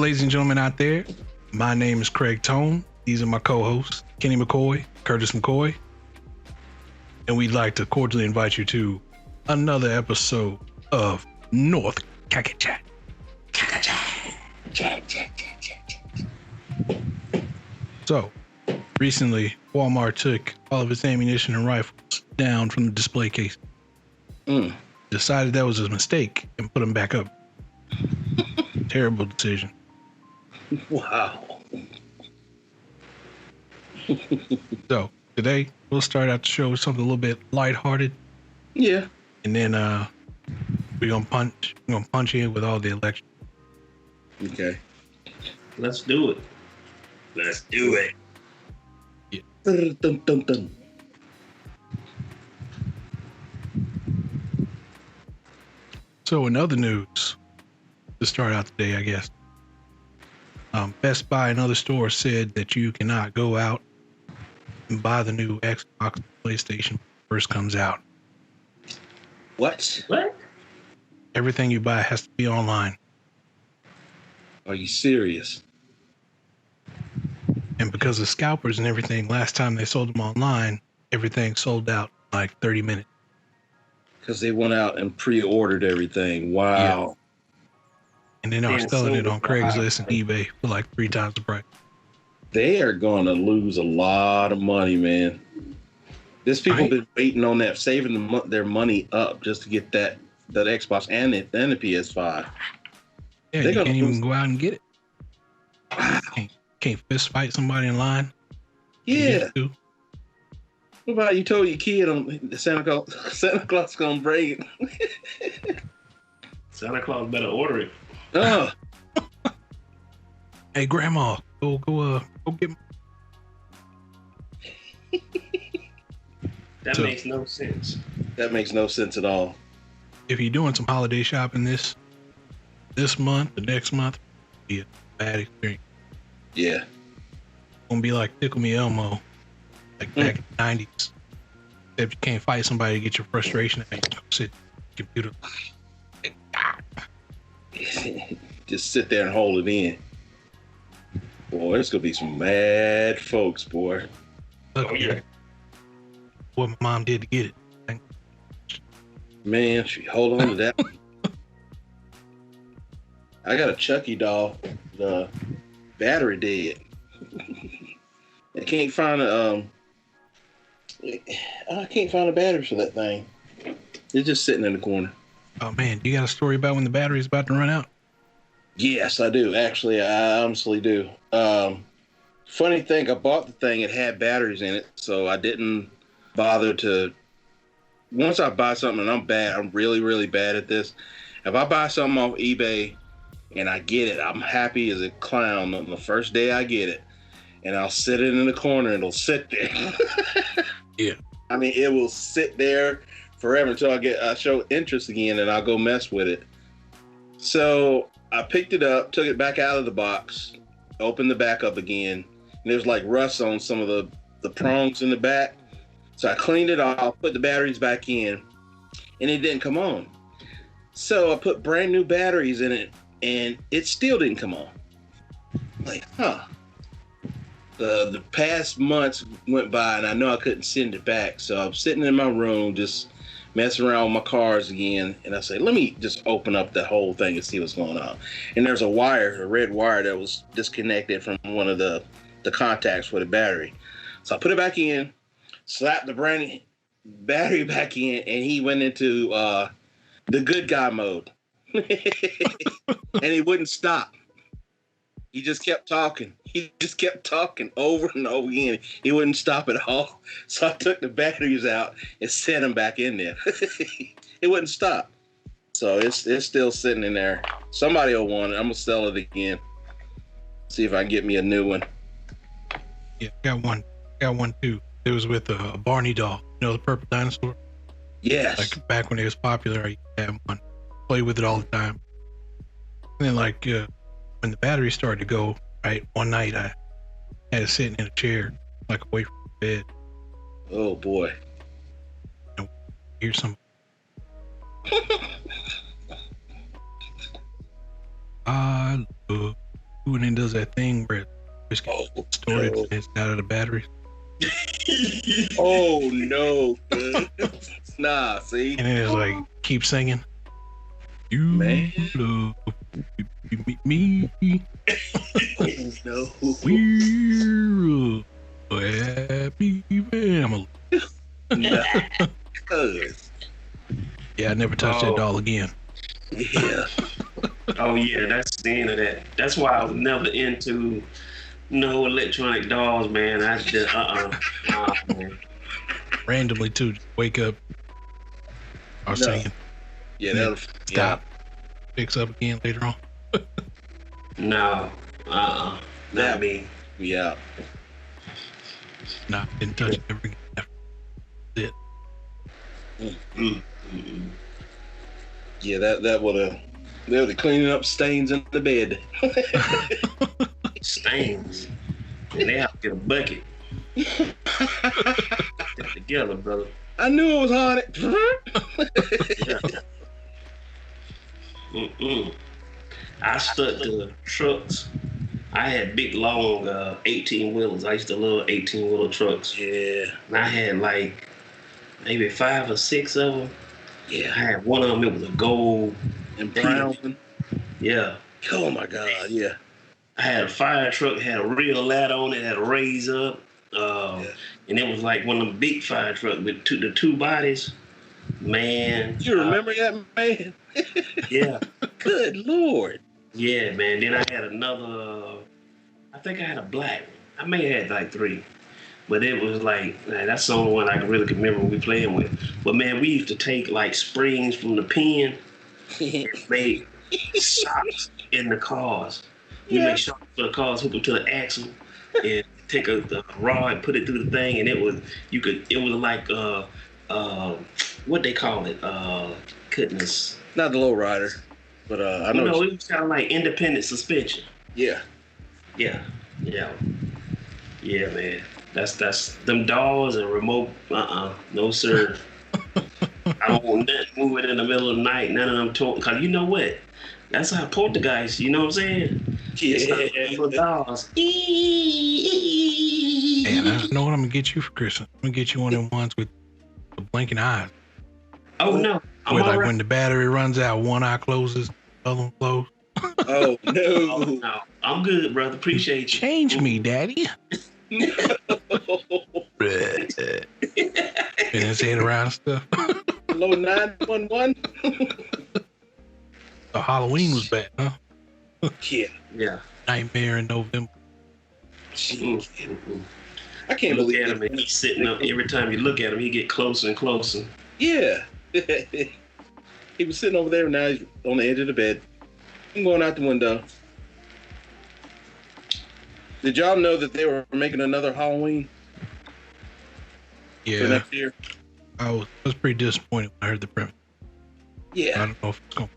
ladies and gentlemen out there. My name is Craig Tone. These are my co-hosts, Kenny McKoy, Curtis McKoy. And we'd like to cordially invite you to another episode of NorthKaKChat. So, recently, Walmart took all of its ammunition and rifles down from the display case. Decided that was a mistake and put them back up. Terrible decision. Wow. So, today, we'll start out the show with something a little bit lighthearted. Yeah. And then we're gonna punch in with all the election. Okay. Let's do it. Let's do it. Yeah. Dun, dun, dun. So in other news, to start out today, I guess, Best Buy and other stores said that you cannot go out and buy the new Xbox and PlayStation when it first comes out. What? Everything you buy has to be online. Are you serious? And because of scalpers and everything, last time they sold them online, everything sold out in like 30 minutes. Because they went out and pre-ordered everything. Wow. Yeah. And then are selling it on Craigslist and eBay for like 3 times the price. They are going to lose a lot of money, man. There's people been waiting on that, saving their money up just to get that Xbox and the PS5. Yeah, you can't even go out and get it. Wow. Can't fist fight somebody in line. Yeah. What about you told your kid on Santa Claus gonna bring it? Santa Claus better order it. Oh. Hey, Grandma, go get. That makes no sense. That makes no sense at all. If you're doing some holiday shopping this month, the next month, it'll be a bad experience. Yeah. It's gonna be like Tickle Me Elmo, like back in the 90s. Except you can't fight somebody to get your frustration out. You go sit at the computer. Just sit there and hold it in. Boy, there's gonna be some mad folks, boy. Look, yeah. What my mom did to get it. Man, she hold on to that. I got a Chucky doll. The battery dead. I can't find a battery for that thing. It's just sitting in the corner. Oh man, you got a story about when the battery's about to run out? Yes, I do. Actually, I honestly do. Funny thing, I bought the thing. It had batteries in it, so I didn't bother to. Once I buy something, and I'm bad, I'm really, really bad at this. If I buy something off eBay and I get it, I'm happy as a clown on the first day I get it. And I'll sit it in the corner and it'll sit there. Yeah. I mean, it will sit there forever until I show interest again and I'll go mess with it. So I picked it up, took it back out of the box, opened the back up again. And there's like rust on some of the prongs in the back. So I cleaned it off, put the batteries back in, and it didn't come on. So I put brand new batteries in it, and it still didn't come on. Like, The past months went by, and I know I couldn't send it back. So I'm sitting in my room just messing around with my cars again, and I say, let me just open up the whole thing and see what's going on. And there's a red wire that was disconnected from one of the contacts for the battery. So I put it back in, slapped the brand new battery back in, and he went into the good guy mode. And he wouldn't stop. He just kept talking. He just kept talking over and over again. He wouldn't stop at all. So I took the batteries out and set them back in there. It wouldn't stop. So it's still sitting in there. Somebody will want it. I'm going to sell it again. See if I can get me a new one. Yeah, got one too. It was with a Barney doll. You know, the purple dinosaur? Yes. Like back when it was popular, I used to have one. Play with it all the time. And then like when the battery started to go, right, one night I had it sitting in a chair, like away from the bed. Oh boy. You know, hear some. I love when it does that thing where it's distorted and it's out of the battery. Oh no. Nah, see? And then it's like, keep singing. You Man. love me. No. We're a happy family. Nah. Cuz. Yeah, I never touched that doll again. Yeah. Oh yeah, that's the end of that. That's why I was never into no electronic dolls, man. I just man. Randomly too, just wake up or singing. Yeah, Then that'll stop. Picks up again later on. No, not me. Yeah. Nah, didn't touch it ever again. That's it. Yeah, that would have cleaning up stains in the bed. Stains. And they have to get a bucket. Get together, brother. I knew it was haunted. I stuck to trucks. I had big, long 18-wheelers. I used to love 18-wheeler trucks. Yeah. And I had like maybe 5 or 6 of them. Yeah, I had one of them. It was a gold And brown one. Yeah. Oh my God, yeah. I had a fire truck, had a real ladder on it, had a raise up. And it was like one of them big fire trucks with the 2 bodies. Man. You remember that, man? Yeah. Good Lord. Yeah, man. Then I had another, I think I had a black one. I may have had like 3. But it was like, man, that's the only one I can really remember we playing with. But man, we used to take like springs from the pen and make shocks in the cars. We make shocks for the cars, hook them to the axle, and take the rod, put it through the thing, and it was like what they call it? Goodness. Not the low rider, but I know. No, it was kind of like independent suspension. Yeah. Yeah, man. That's them dolls and remote. No sir. I don't want nothing moving in the middle of the night. None of them talking. Cause you know what? That's how poltergeist. You know what I'm saying? Yeah. Little dolls. And I know what I'm gonna get you for Christmas. I'm gonna get you one of them ones with the blinking eyes. Oh no! Where like when the battery runs out, one eye closes, the other one closes. Oh no! Oh, no, I'm good, brother. Appreciate you. Change me, daddy. And his head around and stuff. Hello, 911. So Halloween was bad, huh? Yeah. Nightmare in November. I can't Look believe at him, and he's sitting up. Every time you look at him, he get closer and closer. Yeah. He was sitting over there, and now he's on the edge of the bed. I'm going out the window. Did y'all know that they were making another Halloween for Yeah, next year? I was pretty disappointed when I heard the premise. I Yeah. don't know if it's gonna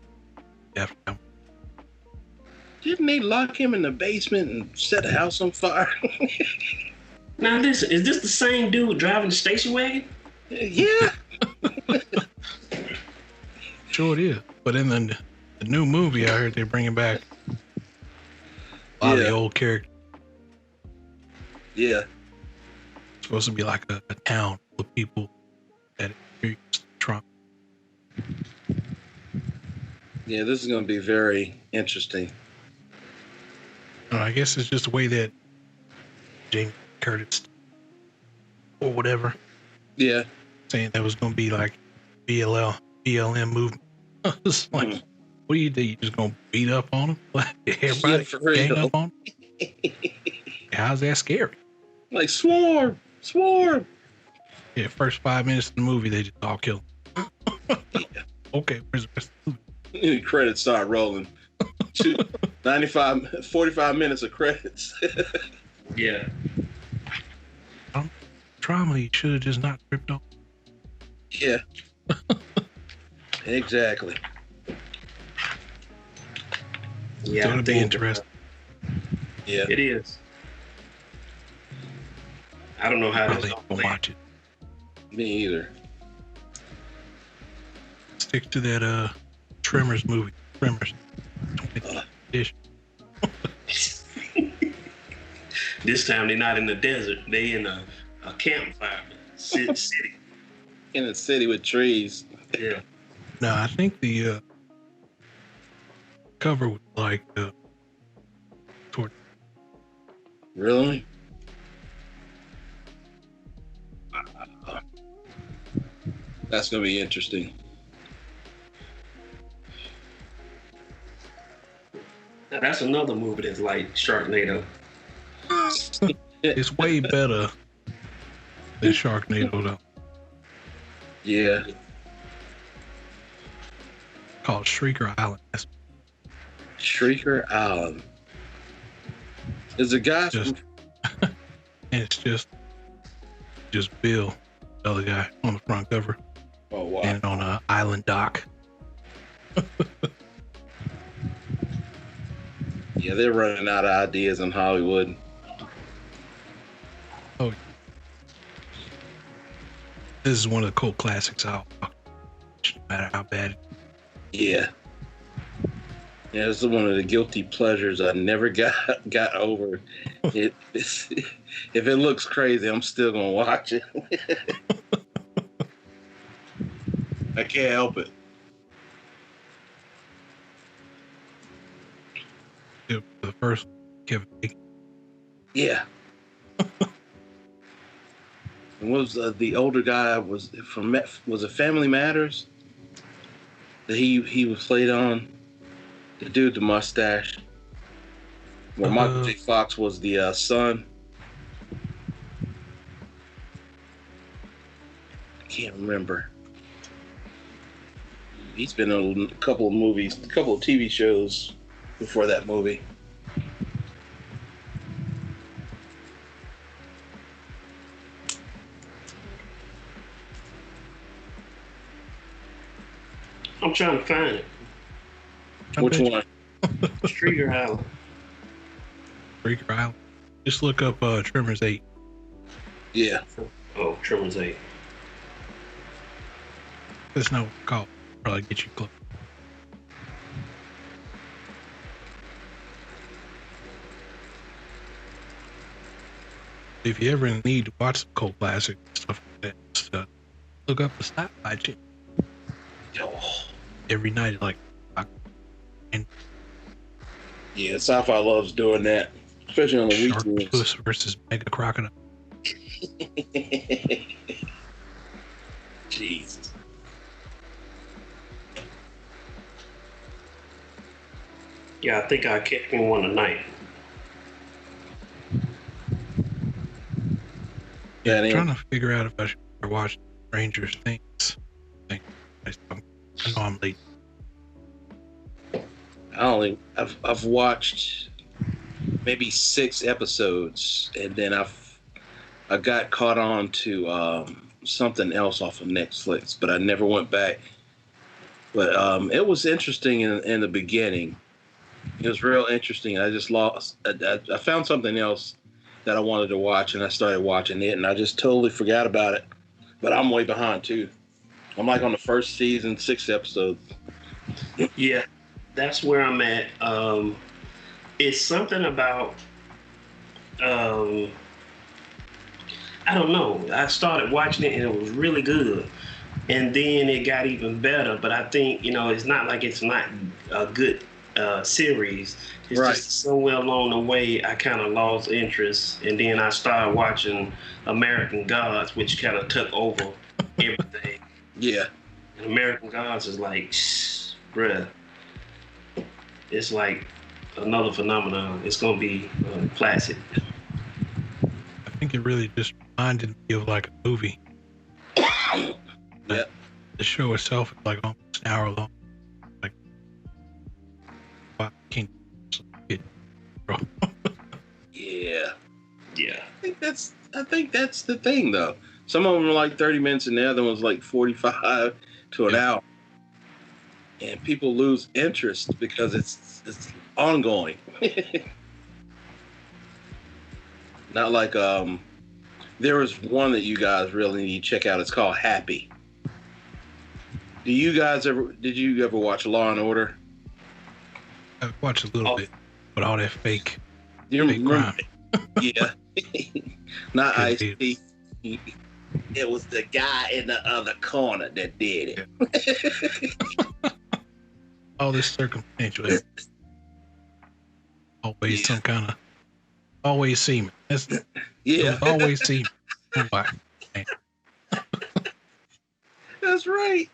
be after that. Didn't they lock him in the basement and set the house on fire? Now listen, is this the same dude driving the station wagon? Yeah. Sure it is. But in the new movie, I heard they're bringing back a lot of the old characters. Yeah. It's supposed to be like a town full of people that experienced Trump. Yeah, this is going to be very interesting. I guess it's just the way that James Curtis or whatever Yeah. saying that was going to be like BLM movement. It's like, what do? You just going to beat up on them? Like everybody for real. gang up on them? How's that scary? Like, swarm. Yeah, first 5 minutes of the movie, they just all kill them. Okay, where's the rest of the movie? Credits start rolling. 45 minutes of credits. Yeah. Trauma, you should have just not tripped on. Yeah. Exactly. Yeah, So it'll be interesting. Yeah. It is. I don't know how Probably this go going to watch it. Me either. Stick to that Tremors movie. Tremors. 20th edition. This time they're not in the desert. They in a campfire city. In a city with trees. Yeah. No, I think the cover was like toward. Really? That's gonna be interesting. Now, that's another movie that's like Sharknado. It's way better than Sharknado though. Yeah. Called Shrieker Island. That's Shrieker Island. Is a guy just, and it's just Bill, the other guy on the front cover, oh wow. and on an island dock. Yeah, they're running out of ideas in Hollywood. Oh, this is one of the cult classics. No matter how bad. Yeah. Yeah, this is one of the guilty pleasures I never got over. If it looks crazy, I'm still gonna watch it. I can't help it. The first Kevin Bacon. Yeah. And was the older guy was it Family Matters that he was played on? The dude with the mustache. Where Michael J. Fox was the son. I can't remember. He's been in a couple of movies, a couple of TV shows before that movie. I'm trying to find it. Which one? Shrieker Island. Shrieker Island. Just look up Tremors 8. Yeah. Oh, Tremors 8. That's not what it's called. Probably get you close. If you ever need to watch some cult classic stuff like that, just, look up the sci-fi channel. Oh. Every night, like, and Yeah, sci-fi loves doing that, especially on the weekends. Sharktooth versus Mega Crocodile. Jesus. Yeah, I think I catch me one tonight. Yeah, I'm trying to figure out if I should watch Stranger Things. I know I'm late. I've watched maybe 6 episodes, and then I got caught on to something else off of Netflix, but I never went back. But it was interesting in the beginning. It was real interesting. I just lost. I found something else that I wanted to watch, and I started watching it, and I just totally forgot about it. But I'm way behind too. I'm like on the first season, 6 episodes. Yeah, that's where I'm at. It's something about I don't know. I started watching it and it was really good, and then it got even better. But I think it's not like it's not a good series. It's Right. just somewhere along the way I kind of lost interest, and then I started watching American Gods, which kind of took over everything. Yeah. And American Gods is like, bruh, it's like another phenomenon. It's gonna be classic. I think it really just reminded me of like a movie. Yeah. The show itself is like almost an hour long. Like, wow, I can't get, bro. Yeah. Yeah. I think that's the thing though. Some of them are like 30 minutes and the other one's like 45 to an hour. And people lose interest because it's ongoing. Not like there was one that you guys really need to check out. It's called Happy. Did you ever watch Law and Order? I watched a little bit, but all that fake. Do you Fake remember? crime. Yeah. Not Yeah, Ice-T. It was the guy in the other corner that did it. all this circumstantial. Always some kind of always semen. It Yeah, was always semen. Why? that's right.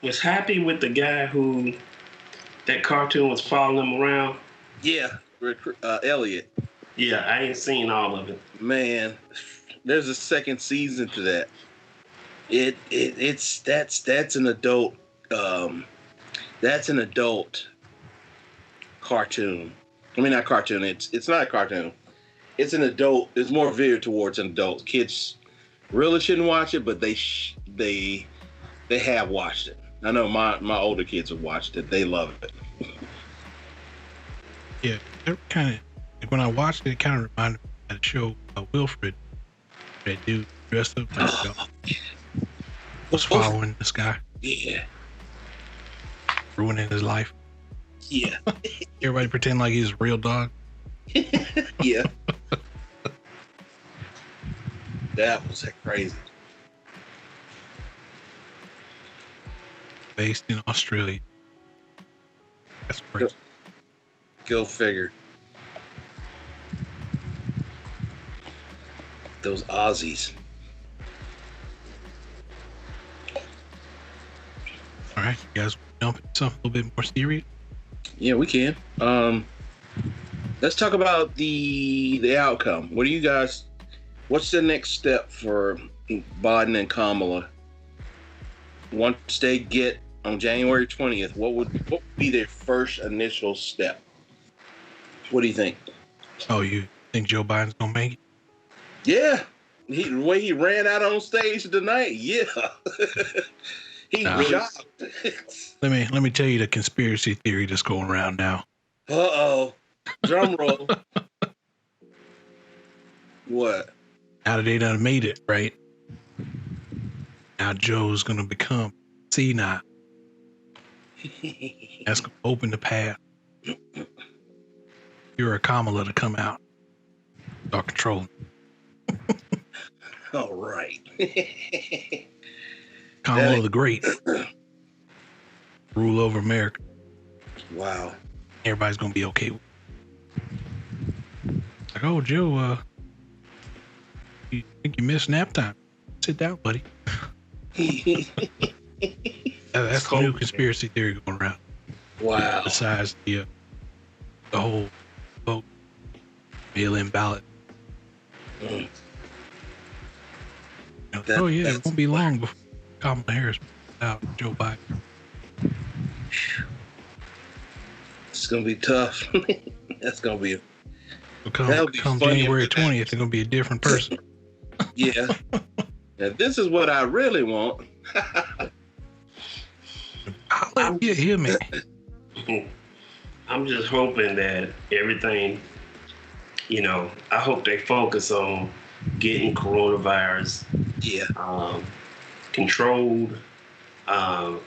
Was happy with the guy who that cartoon was following him around. Yeah, Elliot. Yeah, I ain't seen all of it. Man, there's a second season to that. That's an adult that's an adult cartoon. I mean, not cartoon. It's not a cartoon. It's an adult. It's more veered towards an adult. Kids really shouldn't watch it, but they have watched it. I know my older kids have watched it. They love it. Yeah, it kind of when I watched it, it kind of reminded me of that show Wilfred. That dude dressed up like was following this guy. Yeah. Ruining his life. Yeah. Everybody pretend like he's a real dog. Yeah. That was crazy. Based in Australia. That's crazy. Go figure. Those Aussies. All right, you guys jump into something a little bit more serious? Yeah, we can. Let's talk about the outcome. What do you guys? What's the next step for Biden and Kamala? Once they get on January 20th, what would be their first initial step? What do you think? Oh, you think Joe Biden's gonna make it? Yeah, the way he ran out on stage tonight. Yeah, he shocked. Let me tell you the conspiracy theory that's going around now. Uh-oh. Drum roll. What? Now that they done made it, right? Now Joe's gonna become senile. That's gonna open the path. You're a Kamala to come out. Start controlling. All right. Kamala the Great. Rule over America. Wow. Everybody's gonna be okay with it. Like, oh, Joe, you think you missed nap time? Sit down, buddy. That's the new conspiracy theory going around. Wow. Besides the whole vote, mail-in ballot. Mm. It won't be long before Kamala Harris out Joe Biden. It's gonna be tough. That's gonna be. Come January 20th, it's gonna be a different person. Yeah. Now, this is what I really want. I'll get him in. I'm just hoping that everything, I hope they focus on getting coronavirus controlled,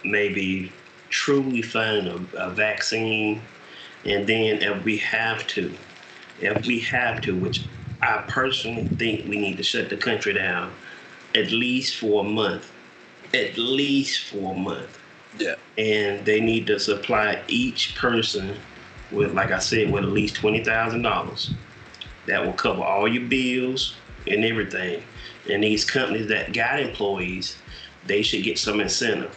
maybe truly find a vaccine, and then if we have to, which I personally think we need to shut the country down at least for a month. Yeah. And they need to supply each person with, like I said, with at least $20,000. That will cover all your bills and everything. And these companies that got employees, they should get some incentive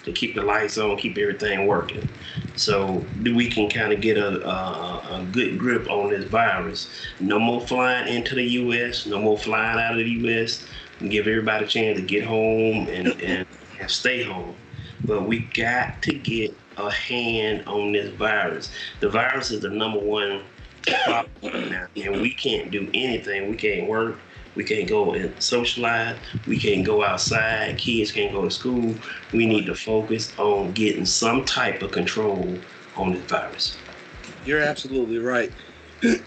to keep the lights on, keep everything working. So we can kind of get a good grip on this virus. No more flying into the U.S., no more flying out of the U.S. and give everybody a chance to get home and stay home. But we got to get a hand on this virus. The virus is the number one problem now, and we can't do anything. We can't work. We can't go and socialize. We can't go outside. Kids can't go to school. We need to focus on getting some type of control on this virus. You're absolutely right.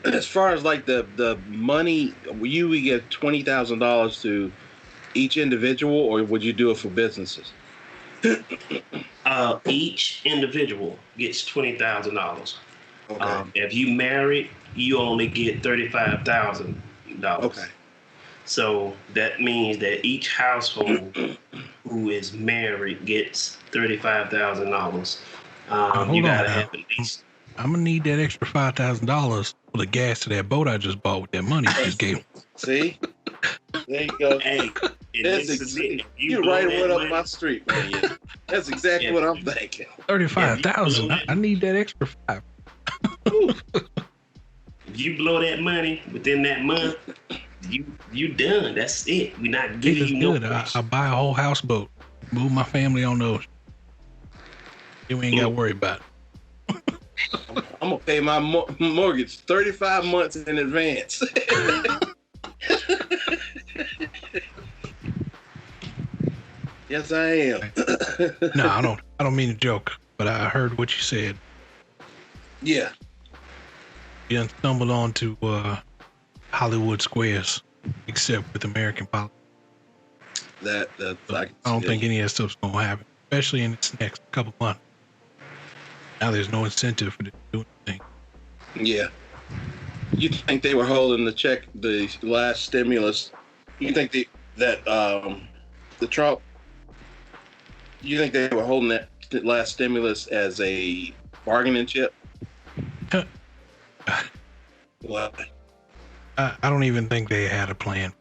As far as like the money, you would get $20,000 to each individual, or would you do it for businesses? Each individual gets $20,000. Okay. If you married, you only get $35,000. Okay. So that means that each household who is married gets $35,000. You Hold on gotta now. have at least. I'm gonna need that extra $5,000 for the gas to that boat I just bought with that money you just gave me. See? There you go. Hey, you right word up my street, man. Yeah. That's exactly what I'm thinking. 35,000. I need that extra $5,000. If you blow that money within that month, you done. That's it. We're not giving you good. no. I buy a whole houseboat, move my family on the ocean. Then we ain't got to worry about it. I'm gonna pay my mortgage 35 months in advance. Yes, I am. No, I don't mean to joke, but I heard what you said. Yeah. You done stumbled onto Hollywood squares, except with American politics. I don't think any of that stuff's gonna happen, especially in this next couple months. Now there's no incentive for them to do anything. Yeah. You think they were holding the last stimulus? You think the Trump? You think they were holding that last stimulus as a bargaining chip? What? I don't even think they had a plan.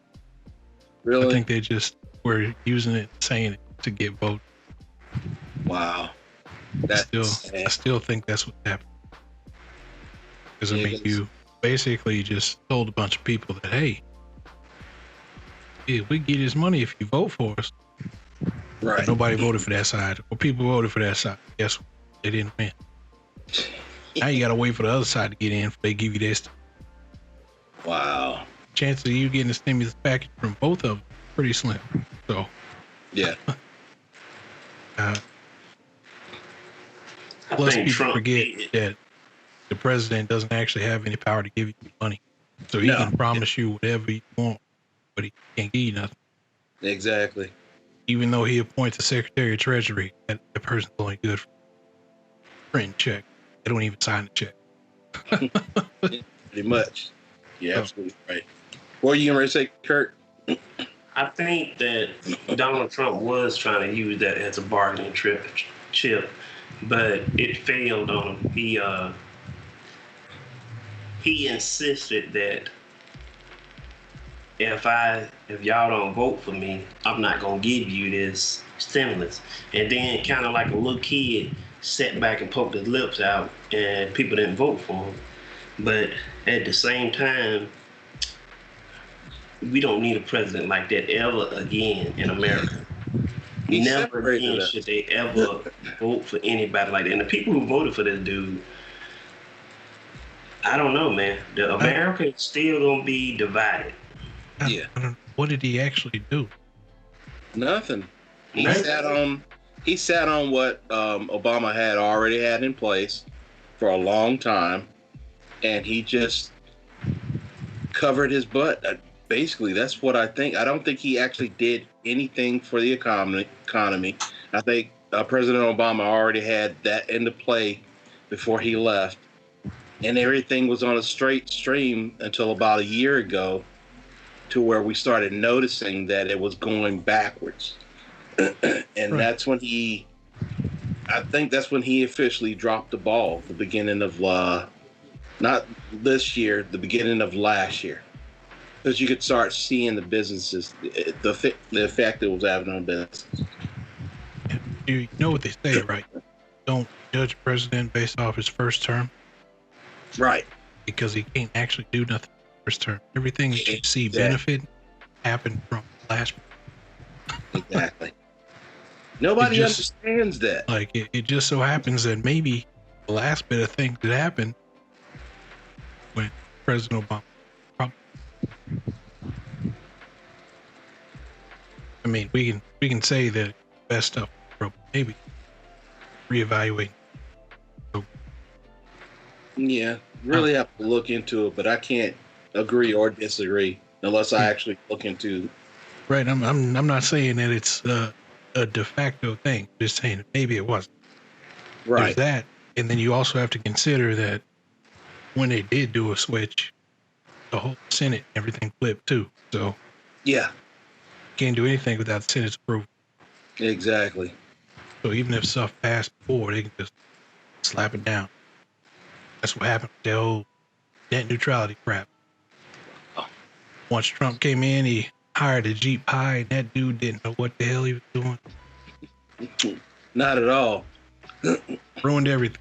Really? I think they just were using it, saying it to get votes. Wow. I still think that's what happened. Because I mean, you basically just told a bunch of people that, hey, we get this money if you vote for us. Right. But nobody voted for that side. Well, people voted for that side. Guess what? They didn't win. Now you got to wait for the other side to get in before they give you this. Wow. Chances of you getting a stimulus package from both of them pretty slim. So. Yeah. Plus, people forget that the president doesn't actually have any power to give you money. So he can promise you whatever you want, but he can't give you nothing. Exactly. Even though he appoints a Secretary of Treasury, that person's only good for printing check. They don't even sign the check. Pretty much. You're absolutely right. What are you going to say, Kurt? I think that Donald Trump was trying to use that as a bargaining chip, but it failed on him. He insisted that if y'all don't vote for me, I'm not gonna give you this stimulus. And then, kind of like a little kid, sat back and poked his lips out, and people didn't vote for him. But at the same time, we don't need a president like that ever again in America. Never again should they ever vote for anybody like that. And the people who voted for this dude, I don't know, man. America is still gonna be divided. Yeah. What did he actually do? Nothing. He sat on what Obama had already had in place for a long time, and he just covered his butt. Basically, that's what I think. I don't think he actually did anything for the economy. I think President Obama already had that into play before he left, and everything was on a straight stream until about a year ago, to where we started noticing that it was going backwards. And that's when I think that's when he officially dropped the ball, the beginning of, not this year, the beginning of last year. Because you could start seeing the businesses, the effect it was having on business. You know what they say, right? Don't judge a president based off his first term. Right. Because he can't actually do nothing first term. Everything that you see benefit happened from last. Exactly. Nobody understands that. Like it just so happens that maybe the last bit of things that happened when President Obama. I mean, we can say that best stuff, maybe reevaluate. So, yeah, really have to look into it, but I can't agree or disagree unless I actually look into. Right, I'm not saying that it's a de facto thing. Just saying maybe it wasn't. Right. There's that, and then you also have to consider that when they did do a switch, the whole Senate, everything flipped too. So Yeah, can't do anything without the Senate's approval. exactly. So even if stuff passed before, they can just slap it down. That's what happened with the whole net neutrality crap. Once Trump came in, he hired a Jeep High, and that dude didn't know what the hell he was doing. Not at all. Ruined everything.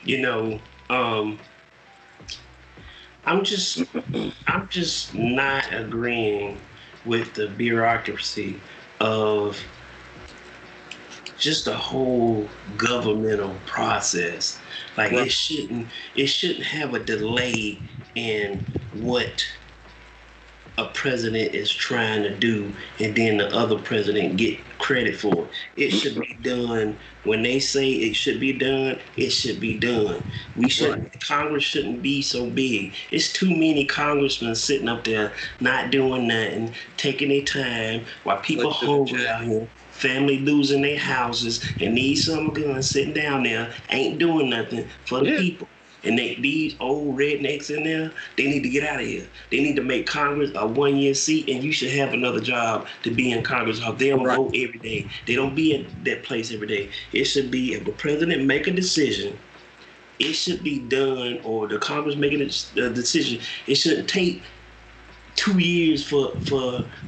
You know, I'm just not agreeing with the bureaucracy of just the whole governmental process. Like Right. it shouldn't have a delay in what a president is trying to do and then the other president get credit for it. It should be done when they say it should be done, it should be done. Congress shouldn't be so big. It's too many congressmen sitting up there not doing nothing, taking their time while people hungry out here. Family losing their houses and these summer guns sitting down there ain't doing nothing for the people. And these old rednecks in there, they need to get out of here. They need to make Congress a 1-year seat, and you should have another job to be in Congress. They don't vote every day. They don't be at that place every day. It should be if the president make a decision, it should be done, or the Congress making a decision. It shouldn't take 2 years for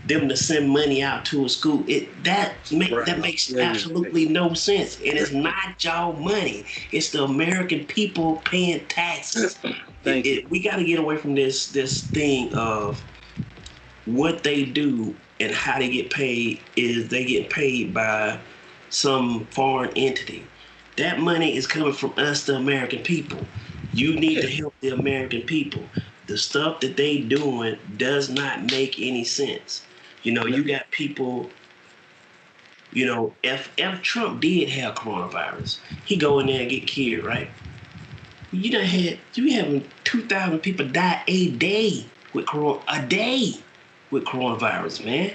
them to send money out to a school. That makes absolutely no sense. And it's not y'all money. It's the American people paying taxes. We got to get away from this thing of what they do and how they get paid. Is they get paid by some foreign entity. That money is coming from us, the American people. You need to help the American people. The stuff that they doing does not make any sense. You know, you got people, you know, if Trump did have coronavirus, he go in there and get killed, right? You having 2,000 people die a day with coronavirus, man.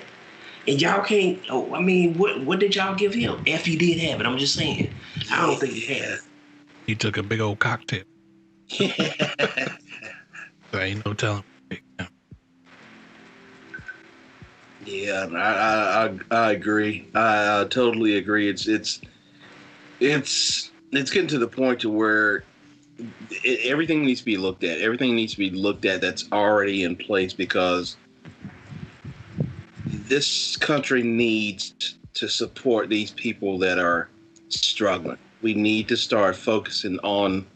And y'all can't, what did y'all give him? If he did have it, I'm just saying. I don't think he had it. He took a big old cocktail. So ain't no telling. Yeah, I agree. I totally agree. It's getting to the point to where everything needs to be looked at. Everything needs to be looked at that's already in place, because this country needs to support these people that are struggling. We need to start focusing on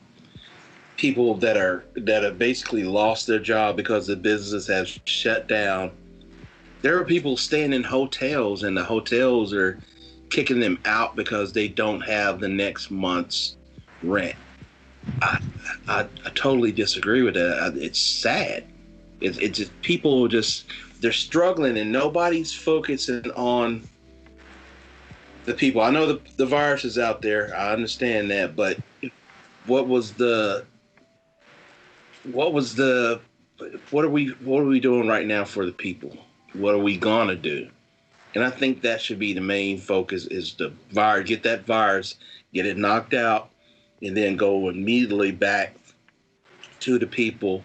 people that have basically lost their job because the businesses have shut down. There are people staying in hotels, and the hotels are kicking them out because they don't have the next month's rent. I totally disagree with that. It's sad. It's just people they're struggling, and nobody's focusing on the people. I know the virus is out there. I understand that, but what are we doing right now for the people? What are we gonna do? And I think that should be the main focus, is the virus, get that virus, get it knocked out, and then go immediately back to the people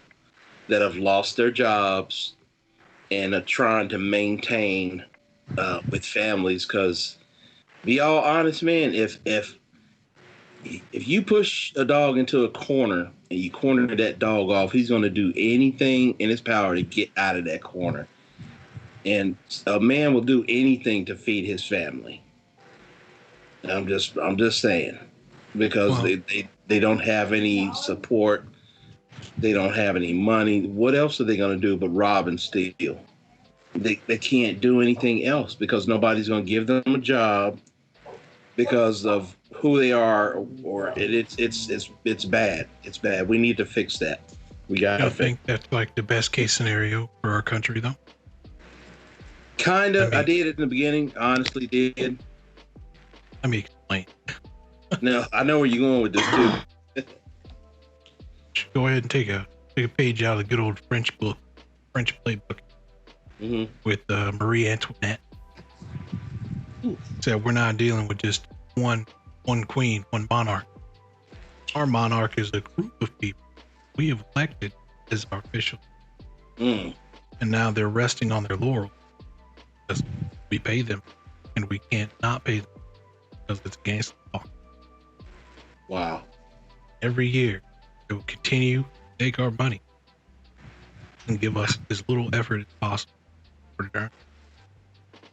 that have lost their jobs and are trying to maintain with families. Because be all honest, man, if you push a dog into a corner and you corner that dog off, he's going to do anything in his power to get out of that corner. And a man will do anything to feed his family. I'm just saying, because they don't have any support. They don't have any money. What else are they going to do but rob and steal? They can't do anything else, because nobody's going to give them a job because of who they are, or it's bad. It's bad. We need to fix that. We got to think that's like the best case scenario for our country, though. Kind of. I did it in the beginning. Honestly, did. Let me explain. No, I know where you're going with this too. Go ahead and take a page out of the good old French playbook, with Marie Antoinette. Said we're not dealing with just one queen, one monarch. Our monarch is a group of people we have elected as our official, Mm. and now they're resting on their laurels because we pay them, and we can't not pay them because it's against the law. Wow. Every year, they will continue to take our money and give us as little effort as possible for return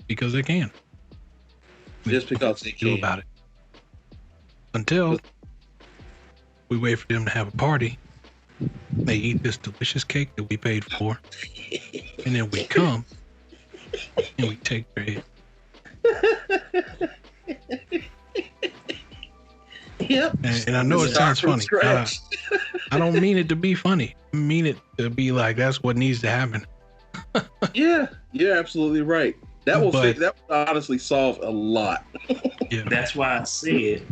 because they can. Just because they do can. about it until we wait for them to have a party. They eat this delicious cake that we paid for, and then we come and we take their head. Yep. And I know it sounds funny. I don't mean it to be funny. I mean it to be like that's what needs to happen. Yeah, you're absolutely right. That will But- that will honestly solve a lot. Yeah. That's why I said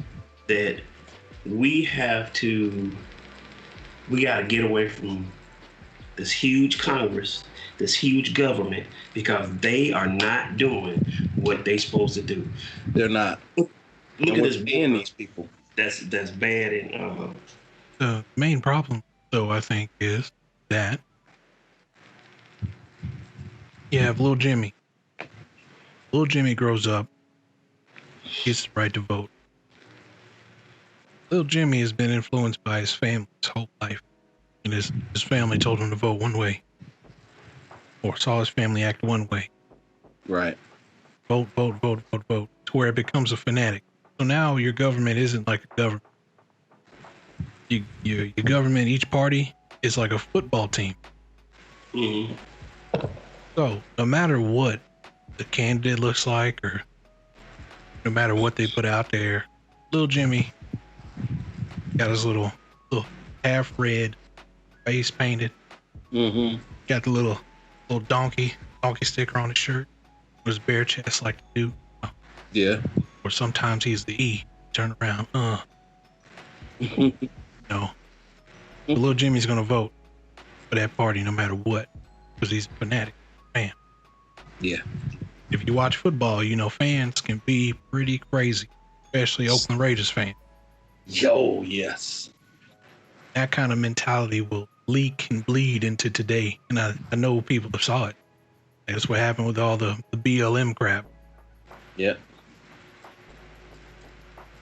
that we got to get away from this huge Congress, this huge government, because they are not doing what they supposed to do. They're not. Look And at what's this paying war these people. that's bad and The main problem, though, I think, is that you have little Jimmy. Little Jimmy grows up, gets the right to vote. Little Jimmy has been influenced by his family his whole life. And his family told him to vote one way, or saw his family act one way. Right. Vote, vote, vote, vote, vote, to where it becomes a fanatic. So now your government isn't like a government. Your government, each party is like a football team. mhm. So no matter what the candidate looks like, or no matter what they put out there, little Jimmy got his little half red face painted, Mm-hmm. got the little donkey sticker on his shirt, with his bare chest like to do. Yeah. Or sometimes he's the E. Turn around, no. But little Jimmy's gonna vote for that party no matter what, because he's a fanatic fan. Yeah. If you watch football, you know fans can be pretty crazy, especially Oakland Raiders fans. Yo, yes. That kind of mentality will leak and bleed into today, and I know people have saw it. That's what happened with all the BLM crap. Yep.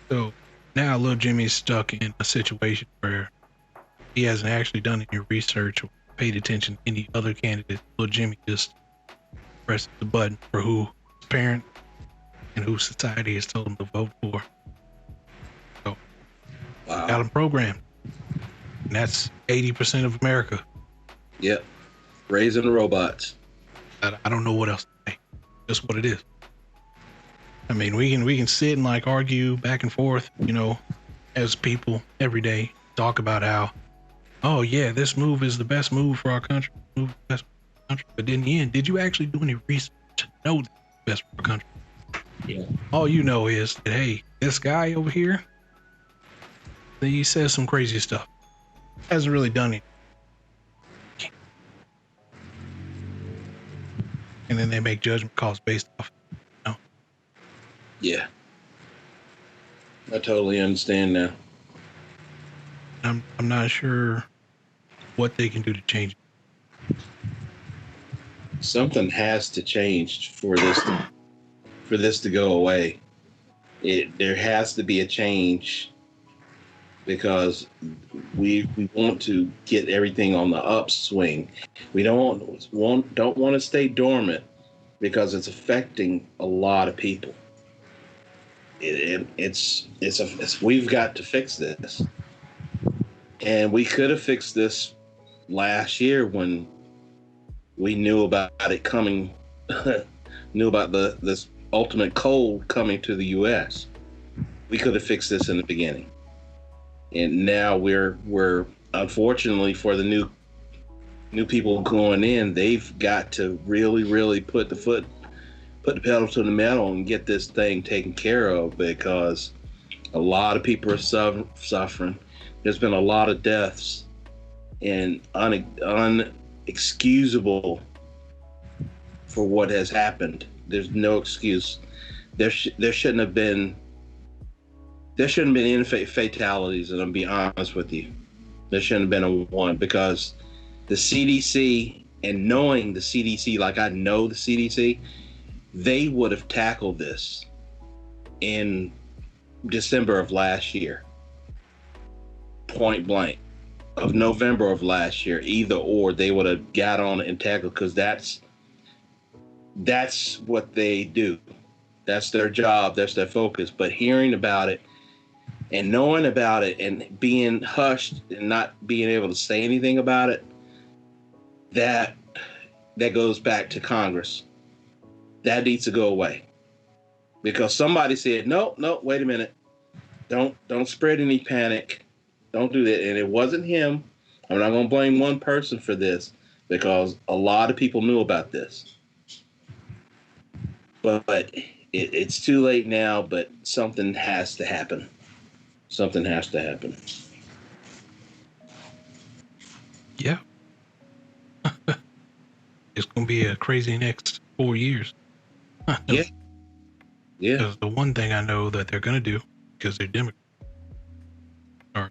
So now little Jimmy's stuck in a situation where he hasn't actually done any research or paid attention to any other candidate. Little Jimmy just presses the button for who his parent and who society has told him to vote for. So got Wow. him programmed. And that's 80% of America. Yep. Raising robots. I don't know what else to say. Just what it is. I mean, we can sit and like argue back and forth, you know, as people every day, talk about how, oh yeah, this move is the best move for our country. Move the best for our country. But in the end, did you actually do any research to know that it's best for our country? Yeah. All you know is that, hey, this guy over here, he says some crazy stuff. Hasn't really done it. And then they make judgment calls based off. Yeah. I totally understand now. I'm not sure what they can do to change it. Something has to change for this to go away. There has to be a change because we want to get everything on the upswing. We don't want to stay dormant because it's affecting a lot of people. We've got to fix this, and we could have fixed this last year when we knew about it coming, knew about this ultimate cold coming to the U.S. We could have fixed this in the beginning, and now we're unfortunately for the new people going in, they've got to really put the pedal to the metal and get this thing taken care of because a lot of people are suffering. There's been a lot of deaths and unexcusable for what has happened. There's no excuse. There shouldn't have been there shouldn't have been any fatalities, and I'm be honest with you. There shouldn't have been a one because the CDC, and knowing the CDC like I know the CDC, they would have tackled this in December of last year, point blank, of November of last year, either or they would have got on and tackled, because that's what they do. That's their job. That's their focus. But hearing about it and knowing about it and being hushed and not being able to say anything about it, that goes back to Congress. That needs to go away, because somebody said, no, wait a minute. Don't spread any panic. Don't do that. And it wasn't him. I'm not going to blame one person for this, because a lot of people knew about this. But it's too late now, but something has to happen. Something has to happen. Yeah. It's going to be a crazy next 4 years. Yeah. Because the one thing I know that they're going to do, because they're Democrats, are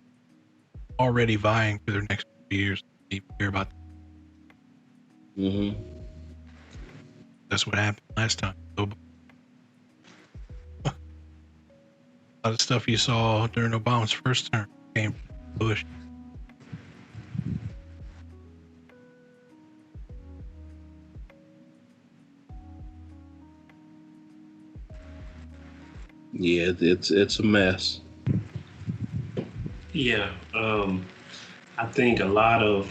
already vying for their next 4 years. You hear about that. Mm-hmm. That's what happened last time. So, a lot of stuff you saw during Obama's first term came from Bush. Yeah, it's a mess. Yeah, I think I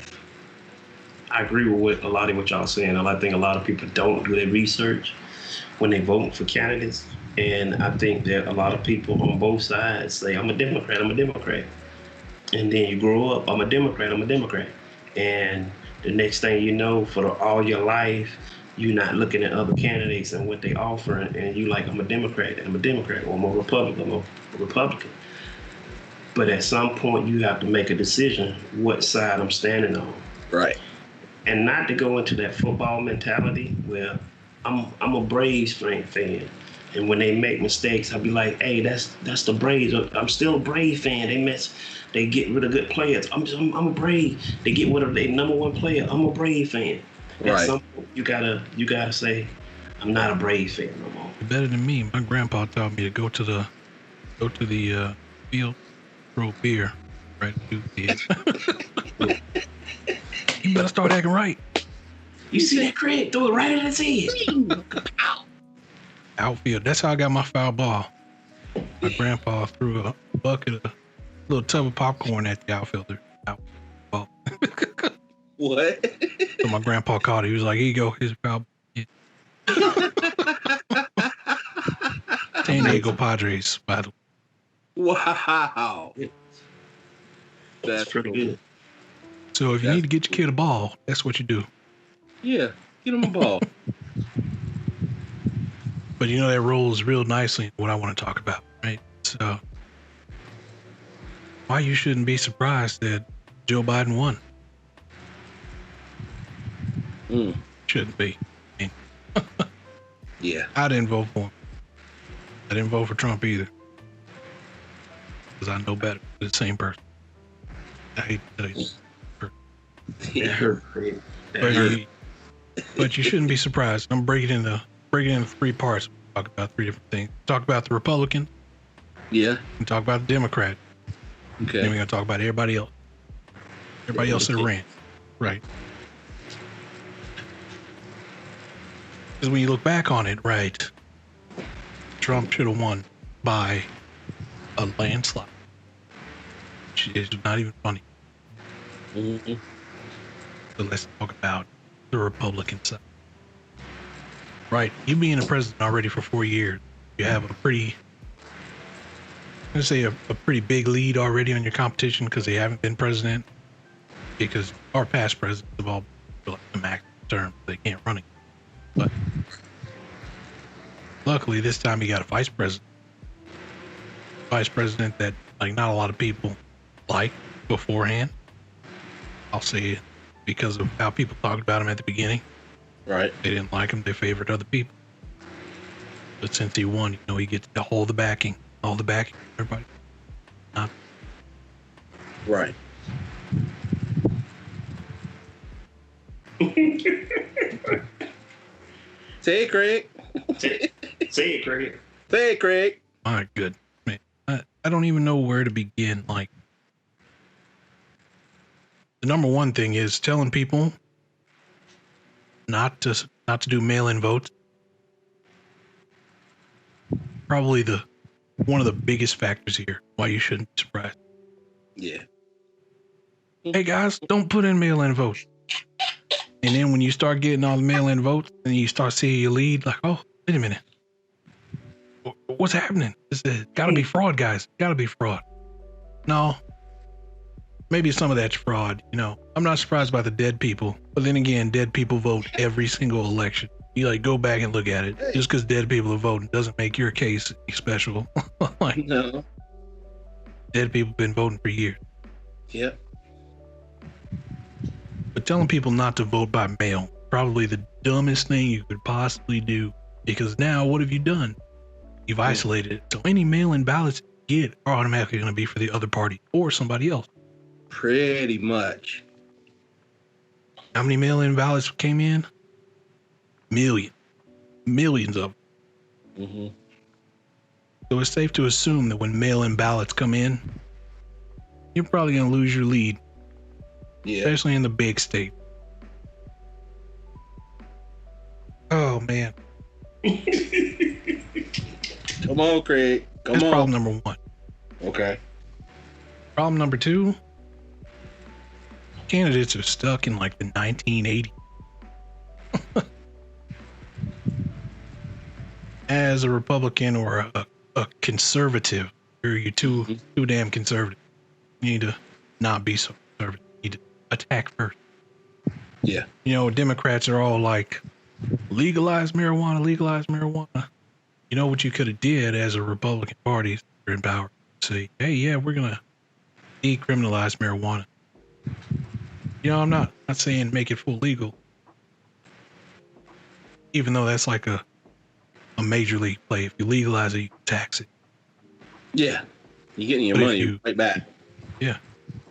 agree with a lot of what y'all saying. I think a lot of people don't do their research when they vote for candidates. And I think that a lot of people on both sides say, I'm a Democrat. And then you grow up, I'm a Democrat. And the next thing you know, for all your life, you're not looking at other candidates and what they offer, and you like, I'm a Democrat, or I'm a Republican. But at some point, you have to make a decision what side I'm standing on. Right. And not to go into that football mentality where I'm a Braves fan. And when they make mistakes, I'll be like, hey, that's the Braves. I'm still a Brave fan. They get rid of good players. I'm a Brave. They get rid of their number one player. I'm a Brave fan. At some point, you gotta say, I'm not a Brave fan no more. You're better than me. My grandpa taught me to go to the field, throw beer, right? You better start acting right. You see that, Craig? Throw it right at his head. Outfield. That's how I got my foul ball. My grandpa threw a little tub of popcorn at the outfielder. Ball. What? So my grandpa caught it. He was like, "Here you go. Here's a foul ball." Yeah. San Diego Padres, by the way. Wow. That's pretty good. So if you need to get your kid a ball, that's what you do. Yeah, get him a ball. But you know, that rolls real nicely into what I want to talk about, right? So why you shouldn't be surprised that Joe Biden won. Shouldn't be. I mean, Yeah. I didn't vote for him. I didn't vote for Trump either. Because I know better. They're the same person. I hate to tell you. That hurt. But you shouldn't be surprised. I'm breaking it into 3 parts. We'll talk about 3 different things. Talk about the Republican. Yeah. And talk about the Democrat. Okay. Then we're going to talk about everybody else. Everybody else that ran. Right. Because when you look back on it, right, Trump should have won by a landslide. Which is not even funny. Mm-hmm. So let's talk about the Republican side. Right, you being a president already for 4 years, you have a pretty big lead already on your competition because they haven't been president. Because our past presidents have all been like the max term, they can't run it. But luckily, this time you got a vice president. Vice president that like not a lot of people like beforehand. I'll say it because of how people talked about him at the beginning. Right. They didn't like him. They favored other people. But since he won, he gets all the backing, everybody. not. Right. Say it, Craig. Say it, Craig. Say it, Craig. My good man, I don't even know where to begin. Like, the number one thing is telling people not to do mail-in votes. Probably one of the biggest factors here why you shouldn't be surprised. Yeah. Hey guys, don't put in mail-in votes. And then when you start getting all the mail-in votes and you start seeing your lead, like, oh, wait a minute. What's happening? It's gotta be fraud, guys. Gotta be fraud. No. Maybe some of that's fraud, you know. I'm not surprised by the dead people. But then again, dead people vote every single election. You like go back and look at it. Just because dead people are voting doesn't make your case special. Like, No. dead people have been voting for years. Yep. But telling people not to vote by mail, probably the dumbest thing you could possibly do. Because now, what have you done? You've isolated it. So any mail-in ballots you get are automatically going to be for the other party or somebody else. Pretty much. How many mail-in ballots came in? Millions of them. Mm-hmm. So it's safe to assume that when mail-in ballots come in, you're probably going to lose your lead, Yeah. especially in the big state. Oh, man. Come on, Craig. Come That's on. problem number one. Okay. Problem number two, candidates are stuck in like the 1980s. As a Republican or a conservative, you're too damn conservative. You need to not be so conservative. You need to attack first. Yeah. You know, Democrats are all like, legalize marijuana. You know what you could have did as a Republican Party if you're in power? Say, hey, yeah, we're going to decriminalize marijuana. You know, I'm not saying make it full legal. Even though that's like a major league play. If you legalize it, you can tax it. Yeah. You're getting your But if money right back. Yeah.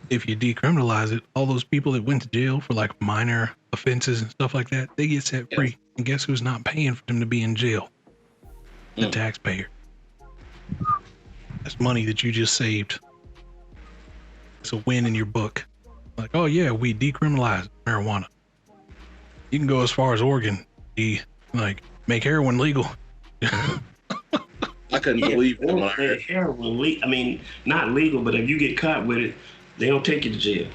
If you decriminalize it, all those people that went to jail for like minor offenses and stuff like that, they get set free. And guess who's not paying for them to be in jail? The taxpayer. That's money that you just saved. It's a win in your book. Like, oh yeah, we decriminalized marijuana. You can go as far as Oregon. Make heroin legal. I couldn't believe it when I heard. Heroin, I mean, not legal, but if you get caught with it, they don't take you to jail.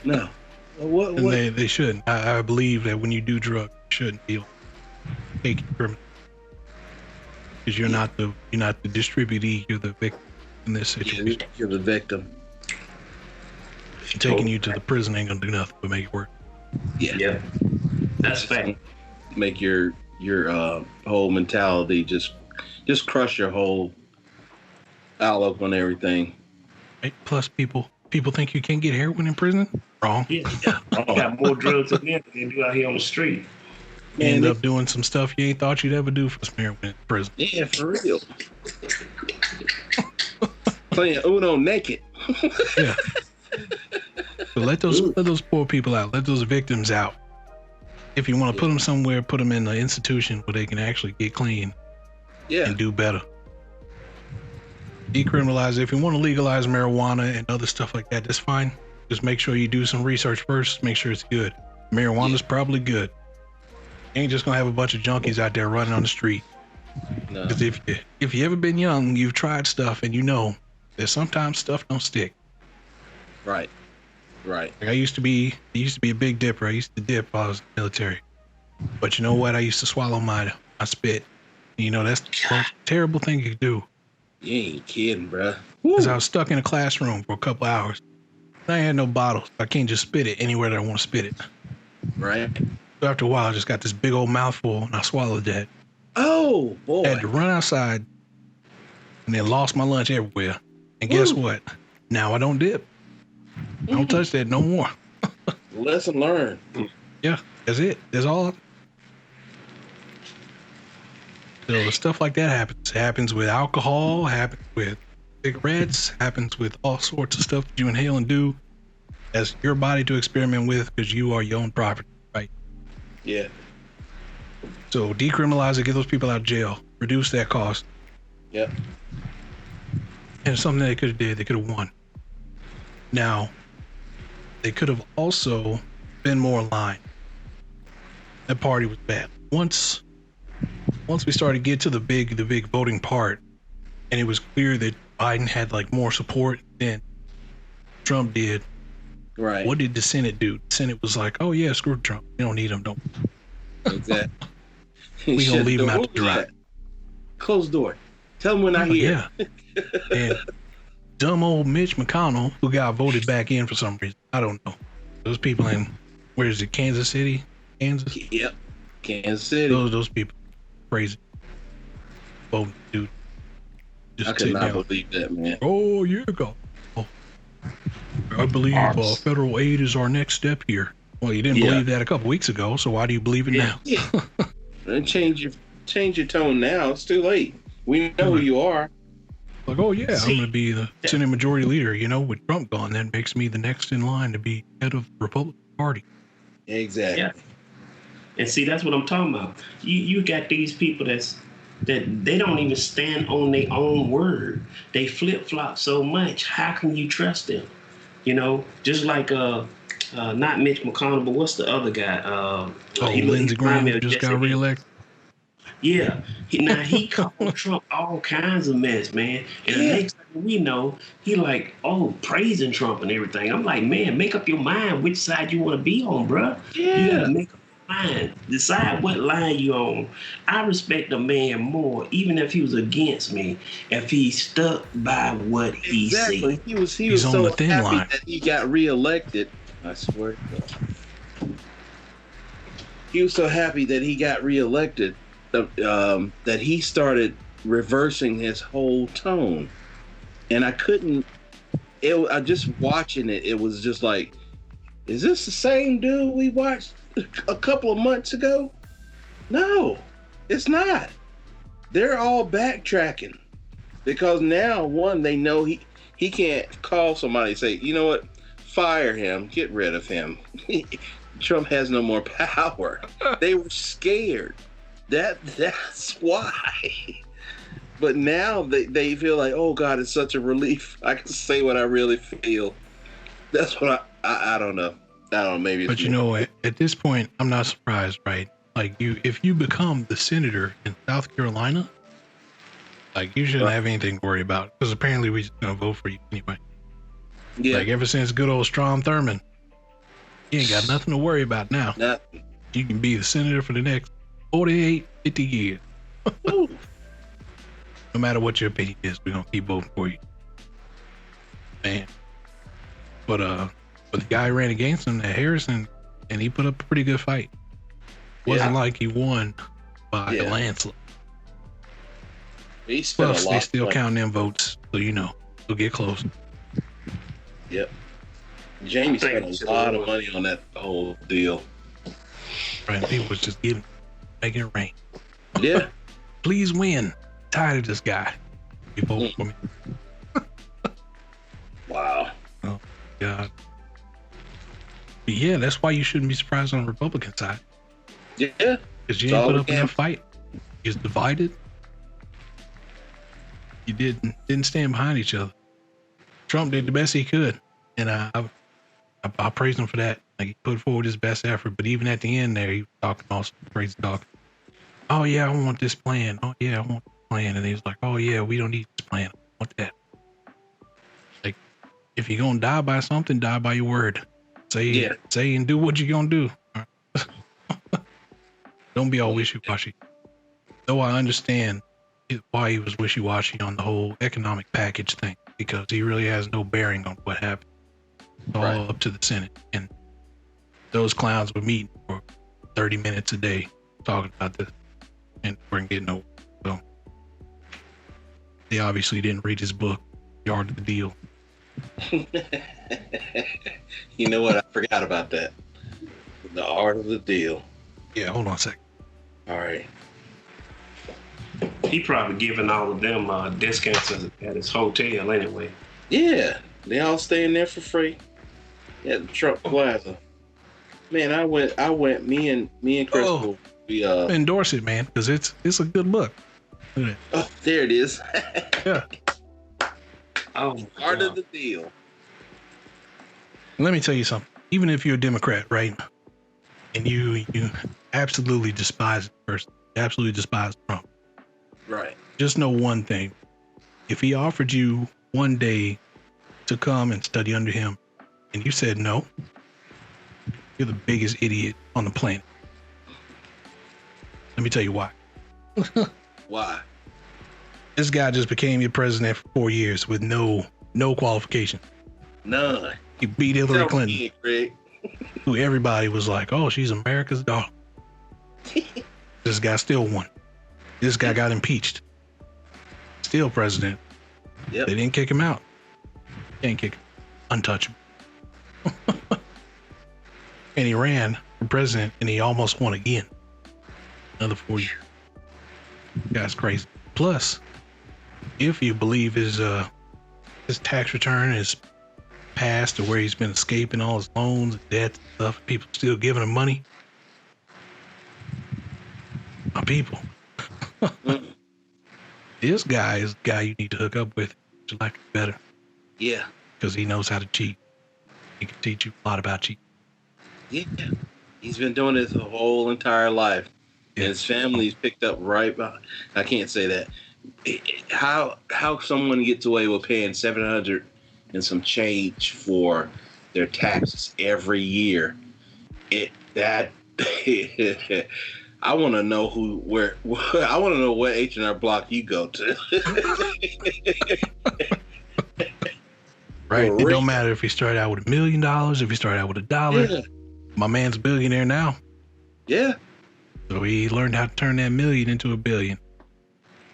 No. What? And they shouldn't. I believe that when you do drugs, you shouldn't be able to take it criminal. Because you're not the distributee, you're the victim in this situation. You're the victim. Taking you to the prison ain't gonna do nothing but make it work. Yeah. That's fact. Make your whole mentality just crush your whole outlook on everything. Right? Plus, people think you can't get heroin in prison. Wrong. Yeah. You got more drugs in there than they do out here on the street. You end up doing some stuff you ain't thought you'd ever do for some heroin in prison. Yeah, for real. Playing Uno naked. Yeah. So let those poor people out. Let those victims out. If you want to put them somewhere, put them in an institution where they can actually get clean and do better. Decriminalize it. If you want to legalize marijuana and other stuff like that, that's fine. Just make sure you do some research first. Make sure it's good. Marijuana's probably good. You ain't just gonna have a bunch of junkies out there running on the street. No. Because if you ever been young, you've tried stuff and you know that sometimes stuff don't stick. Right. Like I used to be a big dipper. I used to dip while I was in the military. But you know what? I used to swallow my spit. You know, that's the most terrible thing you could do. You ain't kidding, bruh. Because I was stuck in a classroom for a couple hours. I had no bottles. I can't just spit it anywhere that I want to spit it. Right. So after a while, I just got this big old mouthful and I swallowed that. Oh, boy. I had to run outside and then lost my lunch everywhere. And guess what? Now I don't dip. I don't touch that no more. Lesson learned. Yeah, that's it. That's all. So stuff like that happens. It happens with alcohol, happens with cigarettes, happens with all sorts of stuff that you inhale and do as your body to experiment with because you are your own property, right? Yeah. So decriminalize it, get those people out of jail, reduce that cost. Yep. And it's something they could have did. They could have won. Now, they could have also been more aligned. That party was bad. Once we started to get to the big voting part, and it was clear that Biden had like more support than Trump did. Right. What did the Senate do? The Senate was like, "Oh yeah, screw Trump. We don't need him. Don't." Exactly. We gonna leave him out to dry. Close the door. Tell him we're not here. Yeah. And dumb old Mitch McConnell, who got voted back in for some reason. I don't know. Those people in, where is it, Kansas City? Kansas? Yep. Kansas City. Those people crazy. Voting, dude. Just I could not believe that, man. Oh, yeah, go. Oh, I believe federal aid is our next step here. Well, you didn't believe that a couple weeks ago, so why do you believe it now? Yeah. And change your tone now. It's too late. We know who you are. Like, oh yeah, I'm going to be the Senate Majority Leader. You know, with Trump gone, that makes me the next in line to be head of the Republican Party. Exactly. Yeah. And see, that's what I'm talking about. You got these people that they don't even stand on their own word. They flip flop so much. How can you trust them? You know, just like not Mitch McConnell, but what's the other guy? Lindsey Graham just got reelected. Yeah. He called Trump all kinds of mess, man. And the next thing we know, he like, praising Trump and everything. I'm like, man, make up your mind which side you want to be on, bruh. Yeah. You gotta make up your mind. Decide what line you on. I respect a man more, even if he was against me, if he stuck by what he said. He was so on the thin happy line. that he got reelected. I swear to God. He was so happy that he got reelected that he started reversing his whole tone. And I couldn't, I just watching it, it was just like, is this the same dude we watched a couple of months ago? No, it's not. They're all backtracking because now, one, they know he can't call somebody and say, you know what, fire him, get rid of him. Trump has no more power. They were scared. That's why. But now they feel like, oh God, it's such a relief. I can say what I really feel. That's what I don't know. I don't know, maybe. But you know, at this point, I'm not surprised, right? Like if you become the senator in South Carolina, like you shouldn't have anything to worry about because apparently we're just gonna vote for you anyway. Yeah. Like ever since good old Strom Thurmond, you ain't got nothing to worry about now. Nothing. You can be the senator for the next 48, 50 years. No matter what your opinion is, we're gonna keep voting for you, man. But the guy ran against him, that Harrison, and he put up a pretty good fight. Wasn't like he won by a landslide. Plus, they still counting them votes, so you know, they'll get close. Yep. Jamie spent a lot of money on that whole deal. Right, people was just making it rain. Yeah. Please win. Tired of this guy. You vote for me. Wow. Oh God. But yeah, that's why you shouldn't be surprised on the Republican side. Yeah. Because you didn't put up enough fight. You're divided. You didn't stand behind each other. Trump did the best he could, and I praise him for that. Like he put forward his best effort, but even at the end there, he was talking all some crazy talk. Oh yeah, I want this plan. Oh yeah, I want this plan. And he was like, oh yeah, we don't need this plan. I want that. Like, if you're gonna die by something, die by your word. Say and do what you're gonna do. Don't be all wishy-washy. Though I understand why he was wishy-washy on the whole economic package thing, because he really has no bearing on what happened. It's all up to the Senate. And those clowns were meeting for 30 minutes a day talking about this and weren't getting over. So they obviously didn't read his book, The Art of the Deal. You know what? I forgot about that. The Art of the Deal. Yeah, hold on a second. All right. He probably giving all of them discounts at his hotel anyway. Yeah, they all staying there for free at the Trump Plaza. Man, I went. Me and Crystal. We endorse it, man, because it's a good look. Oh, there it is. Yeah. Oh, Part of the deal. Let me tell you something. Even if you're a Democrat, right, and you absolutely despise the person, absolutely despise Trump, right? Just know one thing: if he offered you one day to come and study under him, and you said no, you're the biggest idiot on the planet. Let me tell you why. Why? This guy just became your president for 4 years with no qualification. None. He beat Hillary Clinton, who everybody was like, "Oh, she's America's dog." This guy still won. This guy got impeached. Still president. Yep. They didn't kick him out. Can't kick him. Untouchable. And he ran for president, and he almost won again. Another 4 years. Guy's crazy. Plus, if you believe his tax return is past to where he's been escaping all his loans and debts and stuff, people still giving him money. My people. This guy is the guy you need to hook up with to like it better. Yeah. Because he knows how to cheat. He can teach you a lot about cheating. Yeah. He's been doing this the whole entire life. Yeah. And his family's picked up right by. I can't say that. How someone gets away with paying $700 and some change for their taxes every year? I want to know I want to know what H&R Block you go to. Right. It don't matter if he started out with $1 million, if he started out with $1. Yeah. My man's a billionaire now. Yeah. So he learned how to turn that million into $1 billion.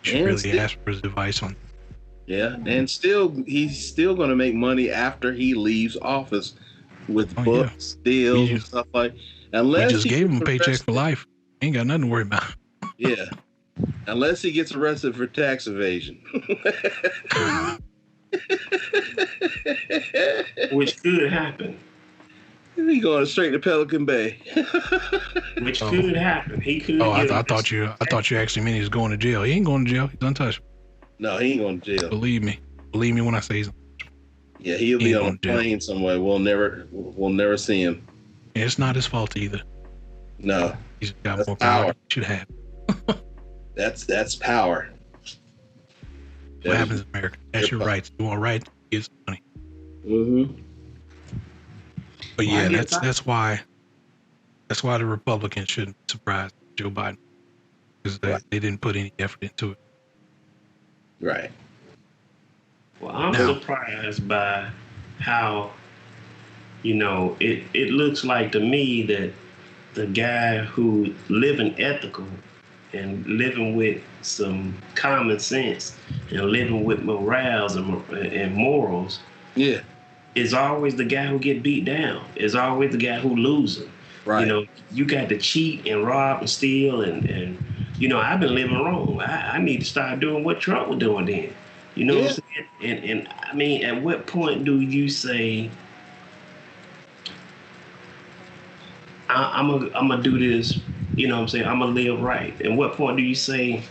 You should really ask for his advice on. Yeah, and he's still going to make money after he leaves office with books, deals, and stuff like. Unless we just gave him a paycheck for life. He ain't got nothing to worry about. Yeah, unless he gets arrested for tax evasion. Which could happen. He going straight to Pelican Bay. Which could happen. He could. Oh, I thought you actually meant he was going to jail. He ain't going to jail. He's untouchable. No, he ain't going to jail. Believe me when I say he's. Yeah, he'll be on a plane somewhere. We'll never see him. And it's not his fault either. No, he's got more power than he should have. That's power. What happens in America? That's your rights. You want right? Get some money. Mm-hmm. But yeah, that's why the Republicans shouldn't be surprised with Joe Biden, because they didn't put any effort into it. Right. Well, I'm surprised by how, it looks like to me that the guy who living ethical and living with some common sense and living with morals and morals, yeah, is always the guy who get beat down. Is always the guy who loses. Right. You got to cheat and rob and steal and I've been living wrong. I need to start doing what Trump was doing then. You know what I'm saying? And I mean, at what point do you say, I'm gonna do this, you know what I'm saying? I'm gonna live right. At what point do you say,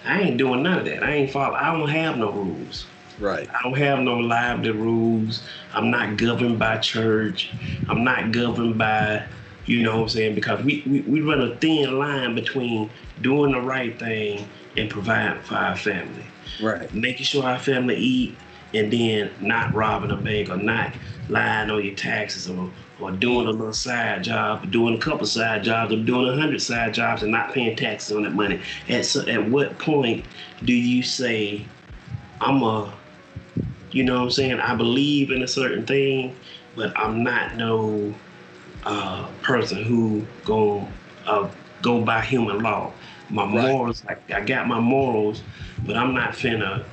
I ain't doing none of that. I don't have no rules. Right. I don't have no lively rules. I'm not governed by church. I'm not governed by, you know what I'm saying? Because we run a thin line between doing the right thing and providing for our family. Right. Making sure our family eat, and then not robbing a bank or not lying on your taxes or doing a little side job, or doing a couple side jobs, or doing 100 side jobs and not paying taxes on that money. At what point do you say, you know what I'm saying? I believe in a certain thing, but I'm not no person who go by human law. My morals, I got my morals, but I'm not finna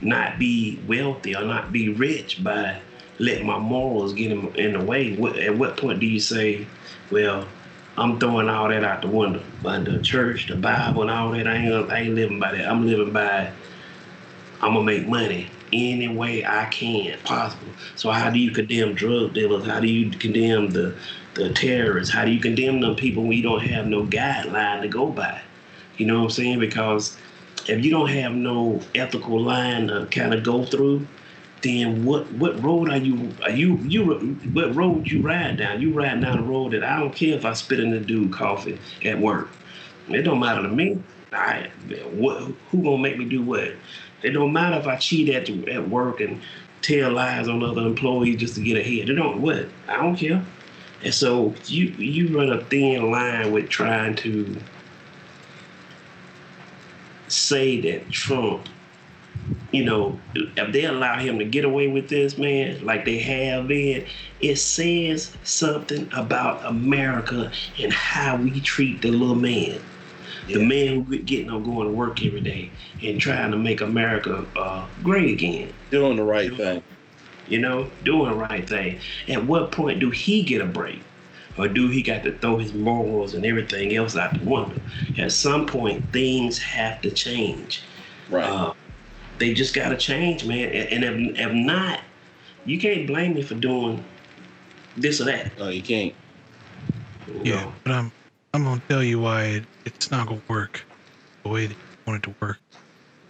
not be wealthy or not be rich by letting my morals get in the way. At what point do you say, well, I'm throwing all that out the window. But the church, the Bible, and all that, I ain't living by that. I'm living by, I'm gonna make money any way I can possible. So how do you condemn drug dealers? How do you condemn the terrorists? How do you condemn them people when you don't have no guideline to go by? You know what I'm saying? Because if you don't have no ethical line to kind of go through, then what road are you what road you ride down? You ride down the road that I don't care if I spit in the dude coffee at work. It don't matter to me. Who gonna make me do what? It don't matter if I cheat at work and tell lies on other employees just to get ahead. It don't what? I don't care. And so you run a thin line with trying to say that Trump, you know, if they allow him to get away with this, man, like they have been, it says something about America and how we treat the little man. Yeah. The man who getting up going to work every day and trying to make America great again. Doing the right thing. You know, doing the right thing. At what point do he get a break? Or do he got to throw his morals and everything else out the window? At some point, things have to change. Right. They just got to change, man. And if not, you can't blame me for doing this or that. No, you can't. Yeah, but I'm gonna tell you why it's not gonna work the way that you want it to work.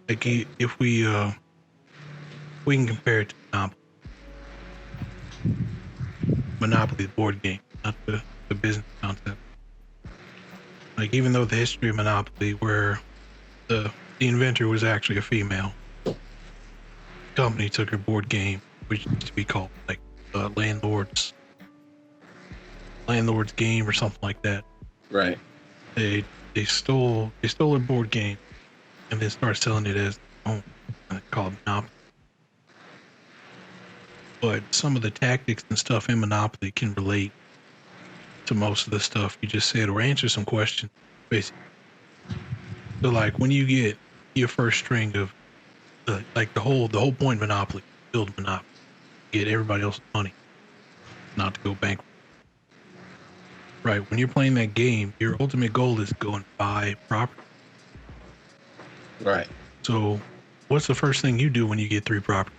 Like if we can compare it to Monopoly, the board game, not the business concept. Like even though the history of Monopoly, where the inventor was actually a female, the company took her board game, which used to be called like landlord's game or something like that. Right. They stole a board game and then started selling it as called Monopoly. But some of the tactics and stuff in Monopoly can relate to most of the stuff you just said, or answer some questions, basically. So like when you get your first string of the whole point of Monopoly, build Monopoly, get everybody else's money, not to go bankrupt. Right. When you're playing that game, your ultimate goal is to go and buy property. Right. So what's the first thing you do when you get 3 properties?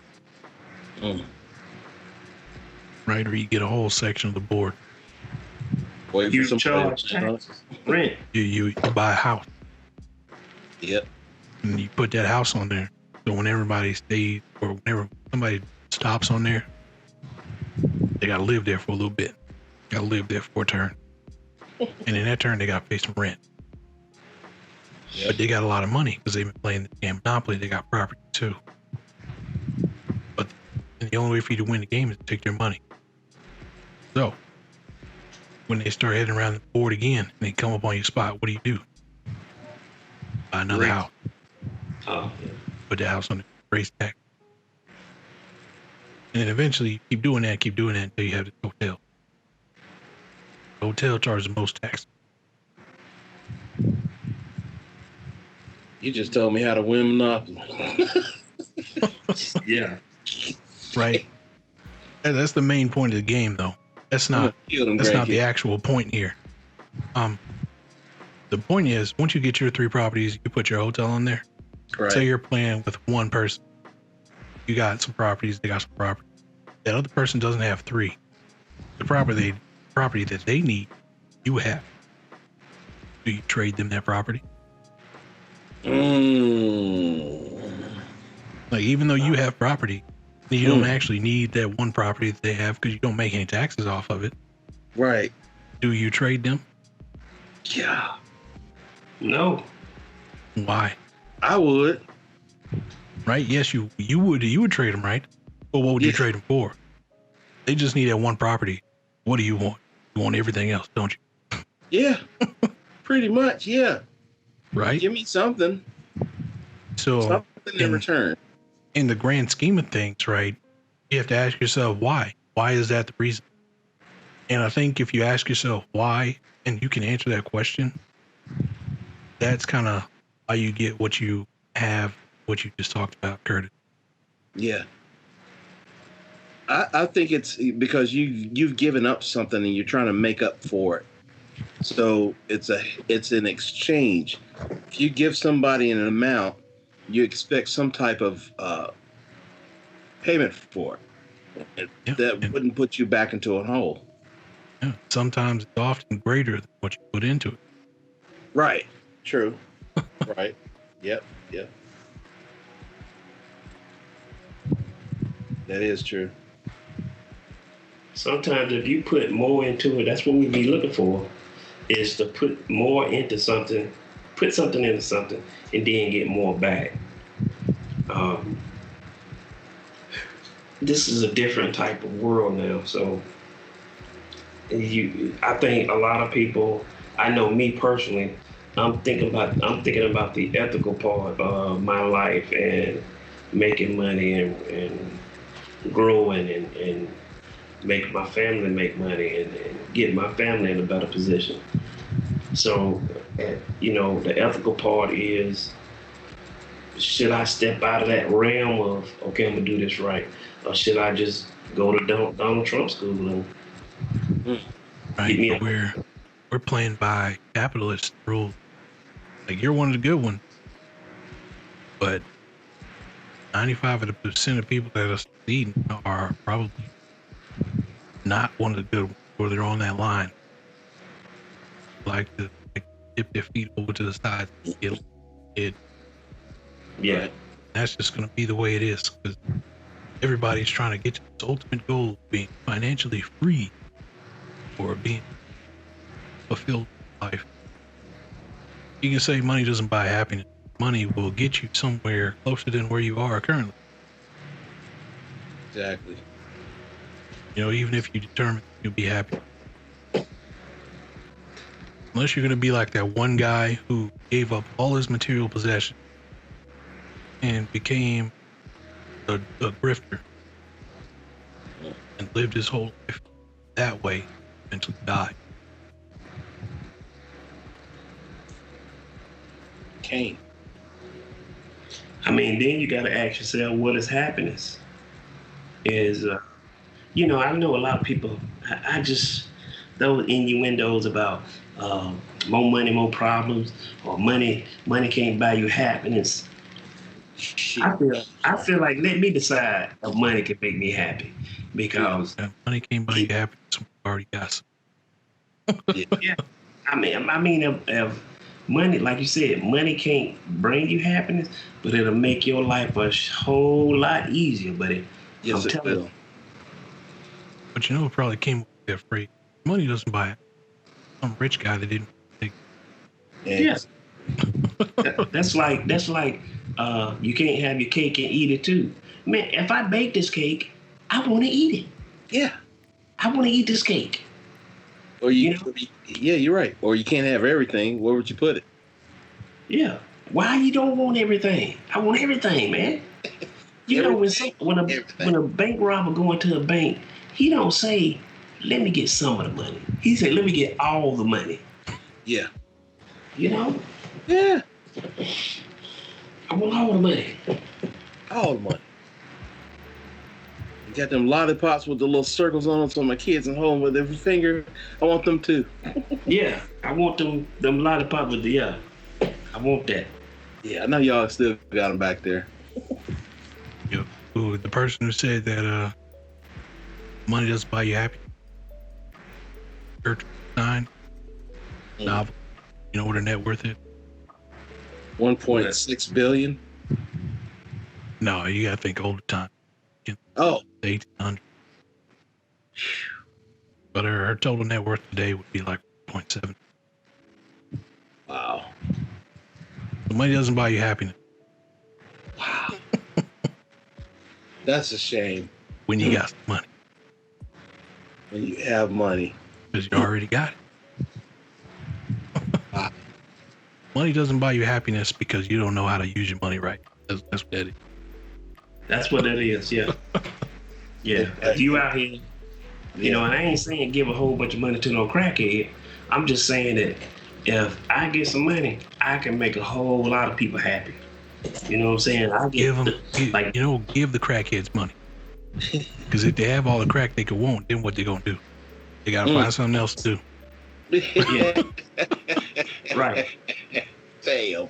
Right? Or you get a whole section of the board. Wait you for some charge taxes, rent. You buy a house. Yep. And you put that house on there. So when everybody stays, or whenever somebody stops on there, they got to live there for a little bit. Got to live there for a turn. And in that turn, they got to pay some rent. Yep. But they got a lot of money because they've been playing the game Monopoly. They got property too. But the only way for you to win the game is to take their money. So when they start heading around the board again and they come up on your spot, what do? Buy another house. Oh, yeah. Put the house on the raise tax. And then eventually you keep doing that until you have the hotel. The hotel charges the most tax. You just told me how to win Monopoly. Yeah. Right. That's the main point of the game, though. That's not the actual point here. The point is, once you get your 3 properties, you put your hotel on there. Right. Say you're playing with one person. You got some properties, they got some properties. That other person doesn't have 3. The property that they need, you have. Do you trade them that property? Like, even though you have property, you don't actually need that one property that they have because you don't make any taxes off of it. Right. Do you trade them? Yeah. No. Why? I would. Right? Yes, you would trade them, right? But what would you trade them for? They just need that one property. What do you want? You want everything else, don't you? Yeah. Pretty much, yeah. Right? Give me something. So something in return. In the grand scheme of things, right, you have to ask yourself why. Why is that the reason? And I think if you ask yourself why, and you can answer that question, that's kind of how you get what you have, what you just talked about, Curtis. Yeah. I think it's because you've given up something and you're trying to make up for it. So it's an exchange. If you give somebody an amount, you expect some type of payment for it. Yeah, That and wouldn't put you back into a hole. yeah, sometimes it's often greater than what you put into it. Right. True. Right. Yep. Yep. That is true. Sometimes if you put more into it, that's what we be looking for, is to put more into something, put something into something, and then get more back. This is a different type of world now. So I think a lot of people, I know me personally, I'm thinking about the ethical part of my life and making money and growing and make my family make money and get my family in a better position. So, the ethical part is, should I step out of that realm of, okay, I'm gonna do this right, or should I just go to Donald Trump school and get me Right? We're playing by capitalist rules. Like, you're one of the good ones, but 95% of people that are succeeding are probably not one of the good ones, or they're on that line. Like to dip their feet over to the side and get it. Yeah. That's just going to be the way it is, because everybody's trying to get to this ultimate goal of being financially free or being fulfilled in life. You can say money doesn't buy happiness. Money will get you somewhere closer than where you are currently. Exactly. Even if you determine you'll be happy. Unless you're going to be like that one guy who gave up all his material possessions and became a grifter and lived his whole life that way until he died. Cain. I mean, then you got to ask yourself, what is happiness? Is, I know a lot of people, I just, those innuendos about more money, more problems, or money can't buy you happiness. I feel like, let me decide if money can make me happy, because money can't buy you happiness. We already got some. Yeah. I mean, if money, like you said, money can't bring you happiness, but it'll make your life a whole lot easier. But Yes, I'm it telling will. you, But it probably came with that phrase. Money doesn't buy it. Some rich guy that didn't take And yeah. That's like you can't have your cake and eat it too. Man, if I bake this cake, I want to eat it. Yeah. I want to eat this cake. Or yeah, you're right. Or you can't have everything. Where would you put it? Yeah. Why you don't want everything? I want everything, man. When a bank robber go into a bank, he don't say, "Let me get some of the money." He say, "Let me get all the money." Yeah. Yeah. I want all the money. All the money. You got them lollipops with the little circles on them, so my kids at home with every finger. I want them too. Yeah, I want them lollipop with the I want that. Yeah, I know y'all still got them back there. The person who said that money doesn't buy you happy. Church sign. Novel. You know what her net worth is? 1.6 billion. No, you gotta think older time. Oh, 1800. But her total net worth today would be like 0.7. wow. The money doesn't buy you happiness. Wow. That's a shame. When you got some money. When you have money. Because you already got it. Wow. Money doesn't buy you happiness because you don't know how to use your money right. That's what that is. That's what that is, yeah. Yeah. If you out here, and I ain't saying give a whole bunch of money to no crackhead. I'm just saying that if I get some money, I can make a whole lot of people happy. You know what I'm saying? I give the crackheads money. Because if they have all the crack they could want, then what they gonna do? They gotta find something else to do. Yeah. Right. Damn.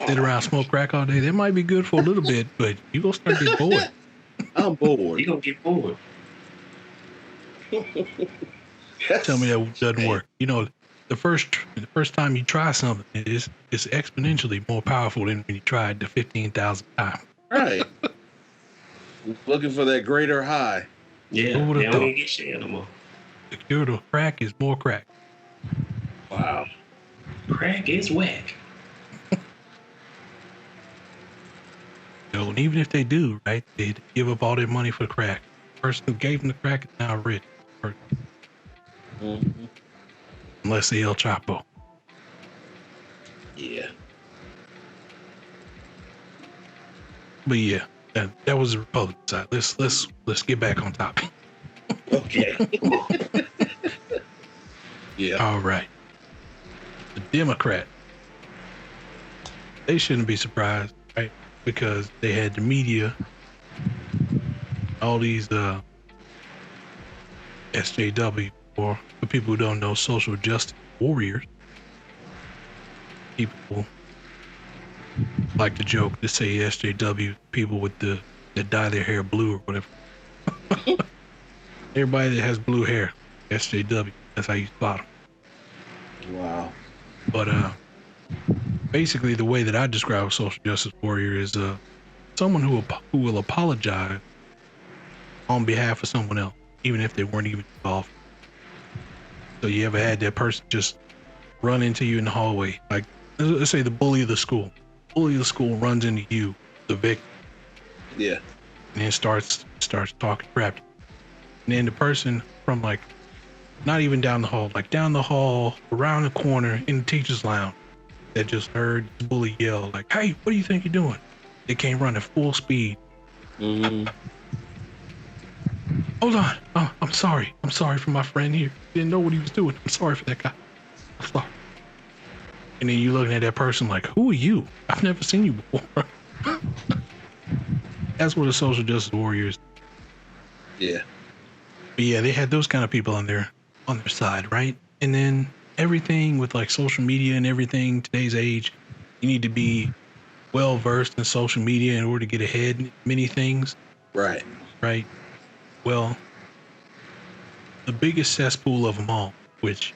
Sit around, smoke crack all day. That might be good for a little bit, but you gonna start getting bored. I'm bored. You gonna get bored. Tell me that doesn't work. You know, the first time you try something, it's exponentially more powerful than when you try it the 15,000 times. Right. Looking for that greater high. Yeah. Who would've They don't thought? even get shit no more. The cure to crack is more crack. Wow. Crack is whack. So, and even if they do, right, they give up all their money for the crack. The person who gave them the crack is now rich. Mm-hmm. Unless they El Chapo. Yeah. But yeah, that was the Republican side. Let's get back on topic. Okay. Yeah. All right. The Democrat. They shouldn't be surprised, right? Because they had the media, all these SJW, or for people who don't know, social justice warriors. People like to joke to say SJW, people with that dye their hair blue or whatever. Everybody that has blue hair, SJW. That's how you spot them. Wow. But basically, the way that I describe a social justice warrior is someone who will apologize on behalf of someone else, even if they weren't even involved. So you ever had that person just run into you in the hallway, like let's say the bully of the school. Bully of the school runs into you, the victim, Yeah. and then starts talking crap. And then the person from like not even down the hall, like down the hall, around the corner in the teacher's lounge, that just heard the bully yell like, "Hey, what do you think you're doing?" They came running full speed. Mm-hmm. Hold on. Oh, I'm sorry. I'm sorry for my friend here. Didn't know what he was doing. I'm sorry for that guy. I'm sorry. And then you looking at that person like, who are you? I've never seen you before. That's what a social justice warrior is. Yeah. But yeah, they had those kind of people on their side, right? And then everything with like social media and everything, today's age, you need to be well versed in social media in order to get ahead in many things. Right. Right? Well, the biggest cesspool of them all, which,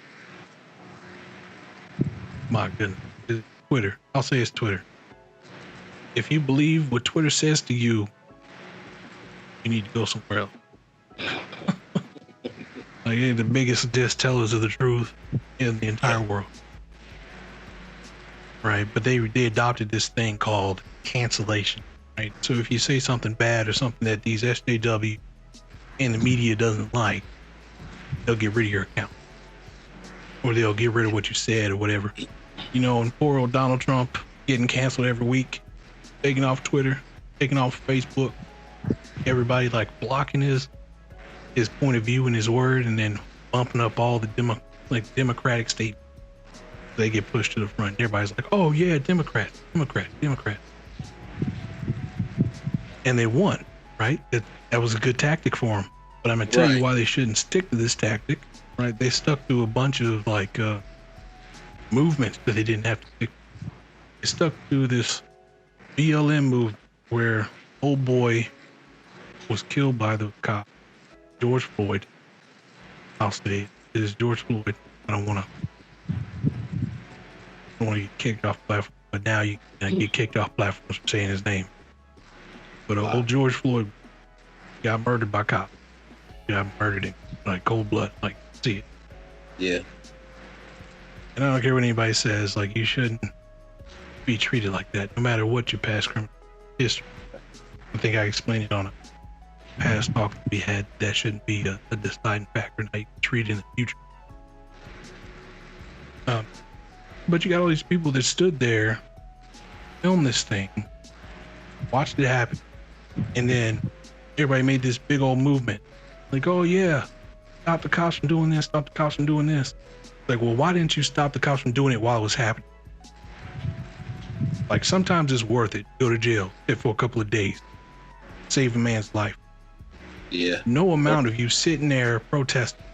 my goodness, is Twitter. I'll say it's Twitter. If you believe what Twitter says to you, you need to go somewhere else. Like, they're the biggest tellers of the truth in the entire world. Right? But they adopted this thing called cancellation. Right? So if you say something bad or something that these SJW and the media doesn't like, they'll get rid of your account. Or they'll get rid of what you said or whatever. You know, and poor old Donald Trump getting canceled every week, taken off Twitter, taken off Facebook, everybody like blocking his point of view and his word, and then bumping up all the Democratic statements. They get pushed to the front. Everybody's like, oh yeah, Democrat. And they won, right? That was a good tactic for them. But I'm gonna tell you why they shouldn't stick to this tactic, right? They stuck to a bunch of like movements that they didn't have to stick. They stuck to this BLM movement where old boy was killed by the cop, George Floyd. I'll say it is George Floyd. I don't want to get kicked off platform, but now you get kicked off platforms for saying his name. But old George Floyd got murdered by cops. Got murdered in like cold blood, like see it. Yeah. And I don't care what anybody says, like you shouldn't be treated like that, no matter what your past criminal history. I think I explained it on a past talk that we had. That shouldn't be a deciding factor in how you treat in the future. But you got all these people that stood there, filmed this thing, watched it happen, and then everybody made this big old movement. Like, oh yeah, stop the cops from doing this, stop the cops from doing this. Like, well, why didn't you stop the cops from doing it while it was happening? Like, sometimes it's worth it. Go to jail, sit for a couple of days, save a man's life. Yeah. No amount of you sitting there protesting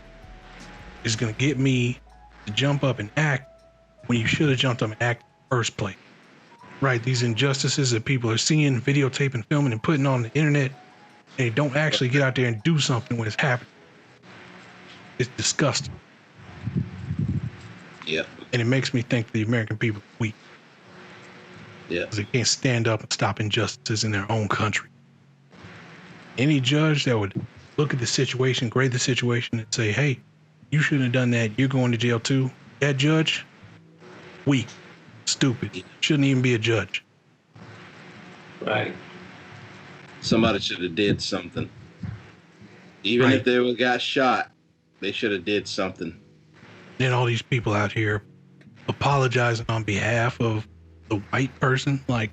is going to get me to jump up and act when you should have jumped up and acted in the first place. Right? These injustices that people are seeing, videotaping, filming, and putting on the internet, and they don't actually get out there and do something when it's happening. It's disgusting. Yeah. And it makes me think the American people are weak. Yeah. Because they can't stand up and stop injustices in their own country. Any judge that would look at the situation, grade the situation, and say, hey, you shouldn't have done that. You're going to jail too. That judge, weak, stupid. Shouldn't even be a judge. Right. Somebody should have did something. Even if they got shot, they should have did something. Then all these people out here apologizing on behalf of the white person. Like,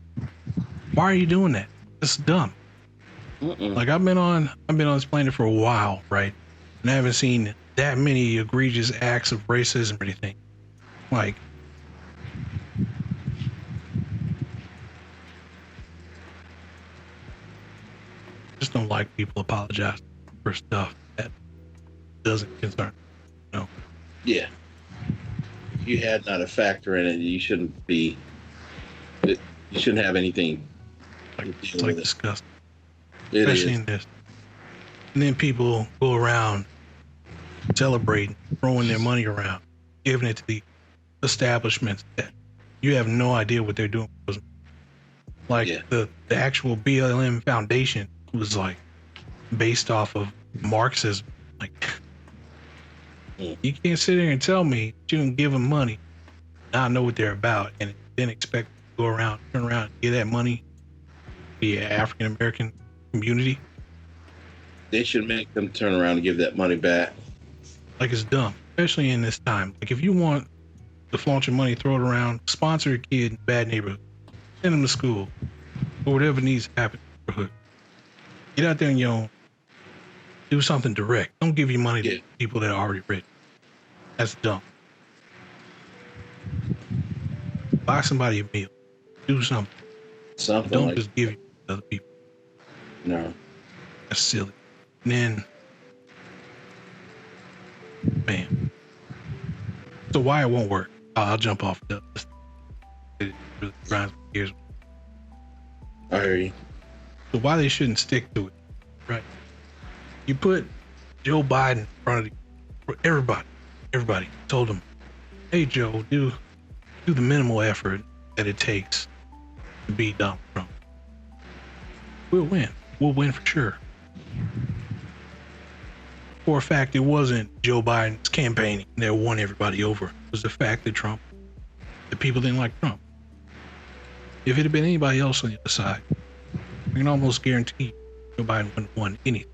why are you doing that? It's dumb. Like I've been on this planet for a while, right? And I haven't seen that many egregious acts of racism or anything. Like, just don't like people apologizing for stuff that doesn't concern, you know? Yeah. If you had not a factor in it, you shouldn't have anything. It's like disgusting. Especially in this. And then people go around celebrating, throwing their money around, giving it to the establishments that you have no idea what they're doing. Like the actual BLM Foundation was like based off of Marxism. Like you can't sit there and tell me that you can give them money, not know what they're about, and then expect to go around, turn around, and give that money to the African American community. They should make them turn around and give that money back. Like it's dumb, especially in this time. Like if you want to flaunt your money, throw it around, sponsor a kid in a bad neighborhood, send them to school, or whatever needs to happen in the neighborhood. Get out there and do something direct. Don't give your money to people that are already rich. That's dumb. Buy somebody a meal. Do something. Don't like just give it to other people. No. That's silly. And then, man. So why it won't work? I'll jump off. It really grinds my gears. I hear you. So why they shouldn't stick to it, right? You put Joe Biden in front of everybody. Everybody told him, "Hey Joe, do the minimal effort that it takes to beat Donald Trump. We'll win. We'll win for sure." For a fact, it wasn't Joe Biden's campaigning that won everybody over. It was the fact that the people didn't like Trump. If it had been anybody else on the other side, I can almost guarantee Joe Biden wouldn't have won anything.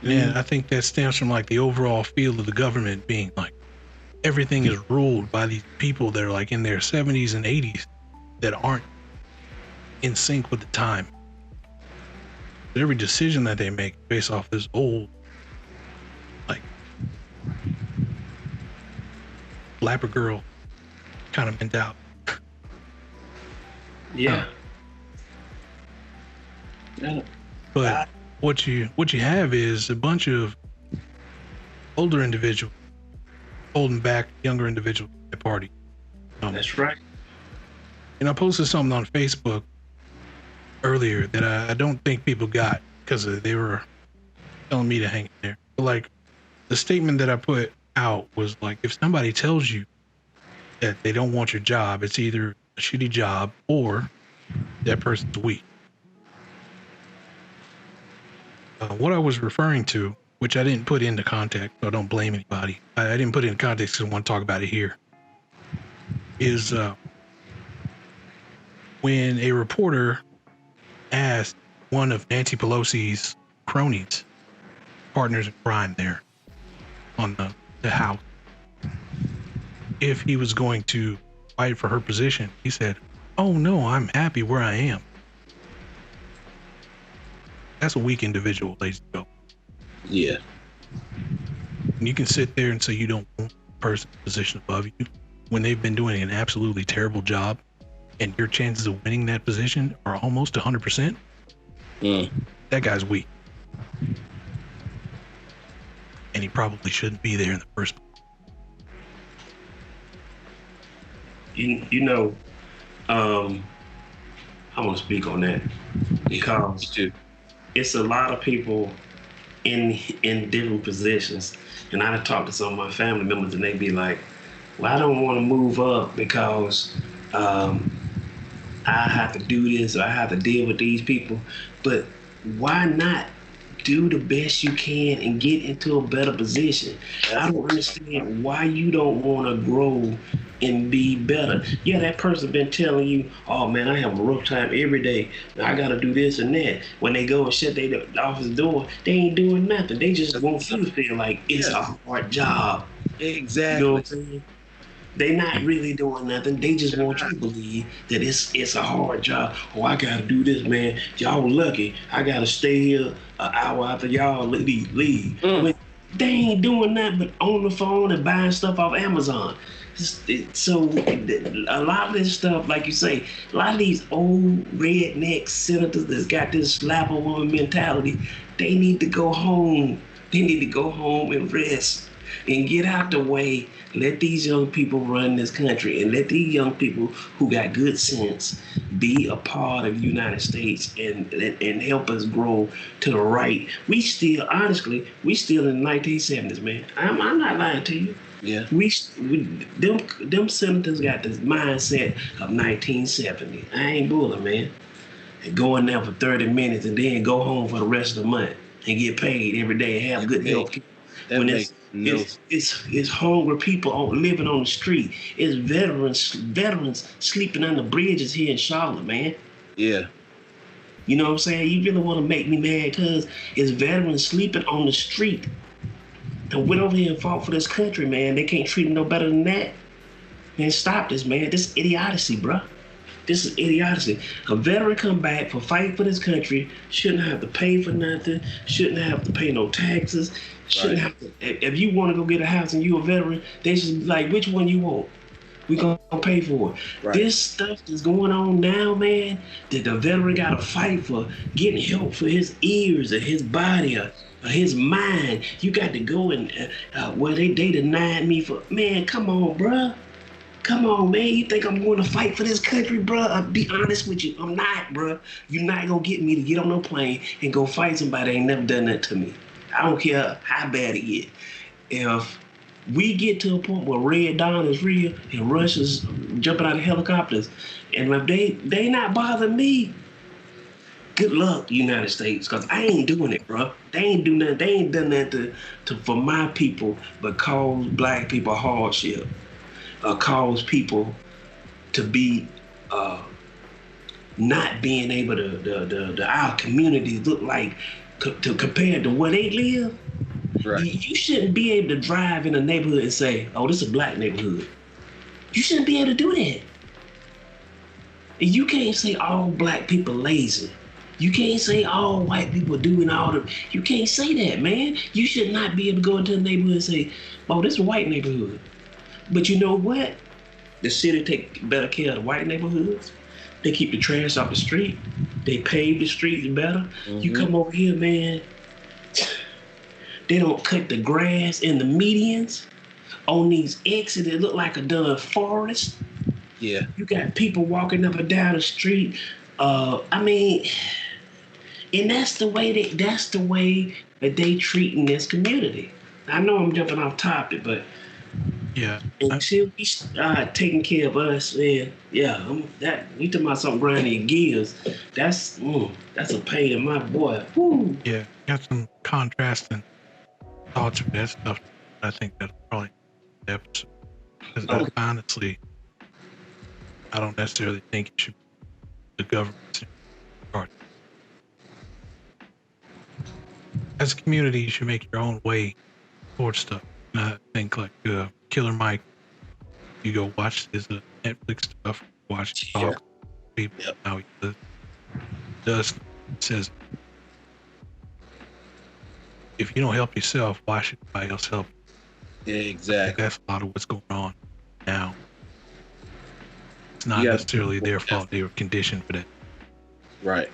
And I think that stems from like the overall feel of the government being like everything is ruled by these people that are like in their 70s and 80s that aren't in sync with the time. Every decision that they make based off this old, like, flapper girl kind of mentality. Yeah. But what you have is a bunch of older individuals holding back younger individuals at the party. That's right. And I posted something on Facebook earlier that I don't think people got because they were telling me to hang in there. But like the statement that I put out was like, if somebody tells you that they don't want your job, it's either a shitty job or that person's weak. What I was referring to, which I didn't put into context, so I don't blame anybody. I didn't put it in context because I want to talk about it here, is when a reporter asked one of Nancy Pelosi's cronies, partners in crime there on the House, if he was going to fight for her position, he said, "Oh no, I'm happy where I am." That's a weak individual, ladies and gentlemen. Yeah. And you can sit there and say you don't want the person in a position above you when they've been doing an absolutely terrible job and your chances of winning that position are almost 100%. That guy's weak. and he probably shouldn't be there in the first place. You know, I want to speak on that because it's a lot of people in different positions, and I talk to some of my family members, and they be like, "Well, I don't want to move up because I have to do this or I have to deal with these people." But why not do the best you can and get into a better position? I don't understand why you don't want to grow and be better. Yeah, that person been telling you, "Oh man, I have a rough time every day. I gotta do this and that." When they go and shut their office door, they ain't doing nothing. They just want you to feel like it's a hard job. Exactly. You know what I'm saying? They not really doing nothing. They just want you to believe that it's a hard job. Oh, I gotta do this, man. Y'all lucky. I gotta stay here an hour after y'all leave. When they ain't doing nothing but on the phone and buying stuff off Amazon. So a lot of this stuff, like you say, a lot of these old redneck senators that's got this slap a woman mentality, they need to go home. They need to go home and rest and get out the way. Let these young people run this country, and let these young people who got good sense be a part of the United States and help us grow to the right. We still, honestly, we still in the 1970s, man. I'm not lying to you. Yeah. Them senators got this mindset of 1970. I ain't bullying, man. And go in there for 30 minutes and then go home for the rest of the month and get paid every day and have good health care. When it's hungry people living on the street. It's veterans sleeping under bridges here in Charlotte, man. Yeah. You know what I'm saying? You really want to make me mad because it's veterans sleeping on the street. And went over here and fought for this country, man. They can't treat them no better than that. Man, stop this, man. This is idiocy, bro. This is idiocy. A veteran come back for fighting for this country, shouldn't have to pay for nothing, shouldn't have to pay no taxes, shouldn't have to. If you want to go get a house and you a veteran, they should be like, which one you want? We gonna pay for it. Right. This stuff that's going on now, man, that the veteran gotta fight for getting help for his ears or his body or his mind. You got to go and, they denied me for, man, come on, bruh. Come on, man. You think I'm going to fight for this country, bro? I'll be honest with you. I'm not, bro. You're not going to get me to get on no plane and go fight somebody that ain't never done that to me. I don't care how bad it is. If we get to a point where Red Dawn is real and Russia's jumping out of helicopters, and if they not bothering me, good luck, United States, because I ain't doing it, bro. They ain't do nothing. They ain't done that for my people, but cause black people hardship. Cause people to be not being able to our communities look like compared to where they live. Right. You shouldn't be able to drive in a neighborhood and say, "Oh, this is a black neighborhood." You shouldn't be able to do that. And you can't say all black people lazy. You can't say all white people doing all the. You can't say that, man. You should not be able to go into a neighborhood and say, "Oh, this is a white neighborhood." But you know what? The city take better care of the white neighborhoods. They keep the trash off the street. They pave the streets better. Mm-hmm. You come over here, man. They don't cut the grass in the medians on these exits that look like a done forest. Yeah. You got people walking up and down the street. I mean, and that's the way that they treating this community. I know I'm jumping off topic, but yeah, until we start taking care of us, man, that you talking about something grinding your gears. That's a pain in my boy. Woo. Yeah, got some contrasting thoughts of that stuff. I think that's probably the episode. Because honestly, I don't necessarily think it should be the government's part. As a community, you should make your own way towards stuff. And I think like Killer Mike, you go watch his Netflix stuff, watch talk people how he does says, if you don't help yourself, why should anybody else help you? Yeah, exactly. That's a lot of what's going on now. It's not necessarily their fault. They were conditioned for that. Right.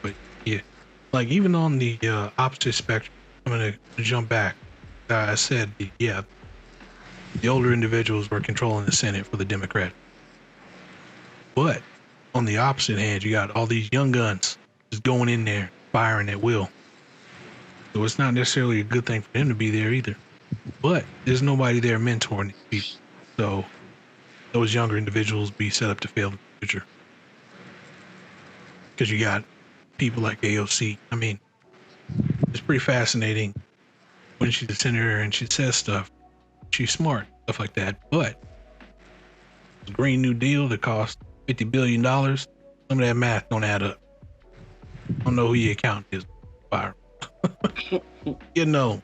But yeah, like even on the opposite spectrum, I'm gonna jump back. I said, yeah, the older individuals were controlling the Senate for the Democrats. But on the opposite hand, you got all these young guns just going in there, firing at will. So it's not necessarily a good thing for them to be there either. But there's nobody there mentoring these people. So those younger individuals be set up to fail in the future. Because you got people like AOC. I mean, it's pretty fascinating when she's a senator and she says stuff. She's smart, stuff like that. But the Green New Deal that cost $50 billion, some of that math don't add up. I don't know who your accountant is. Fire. You know,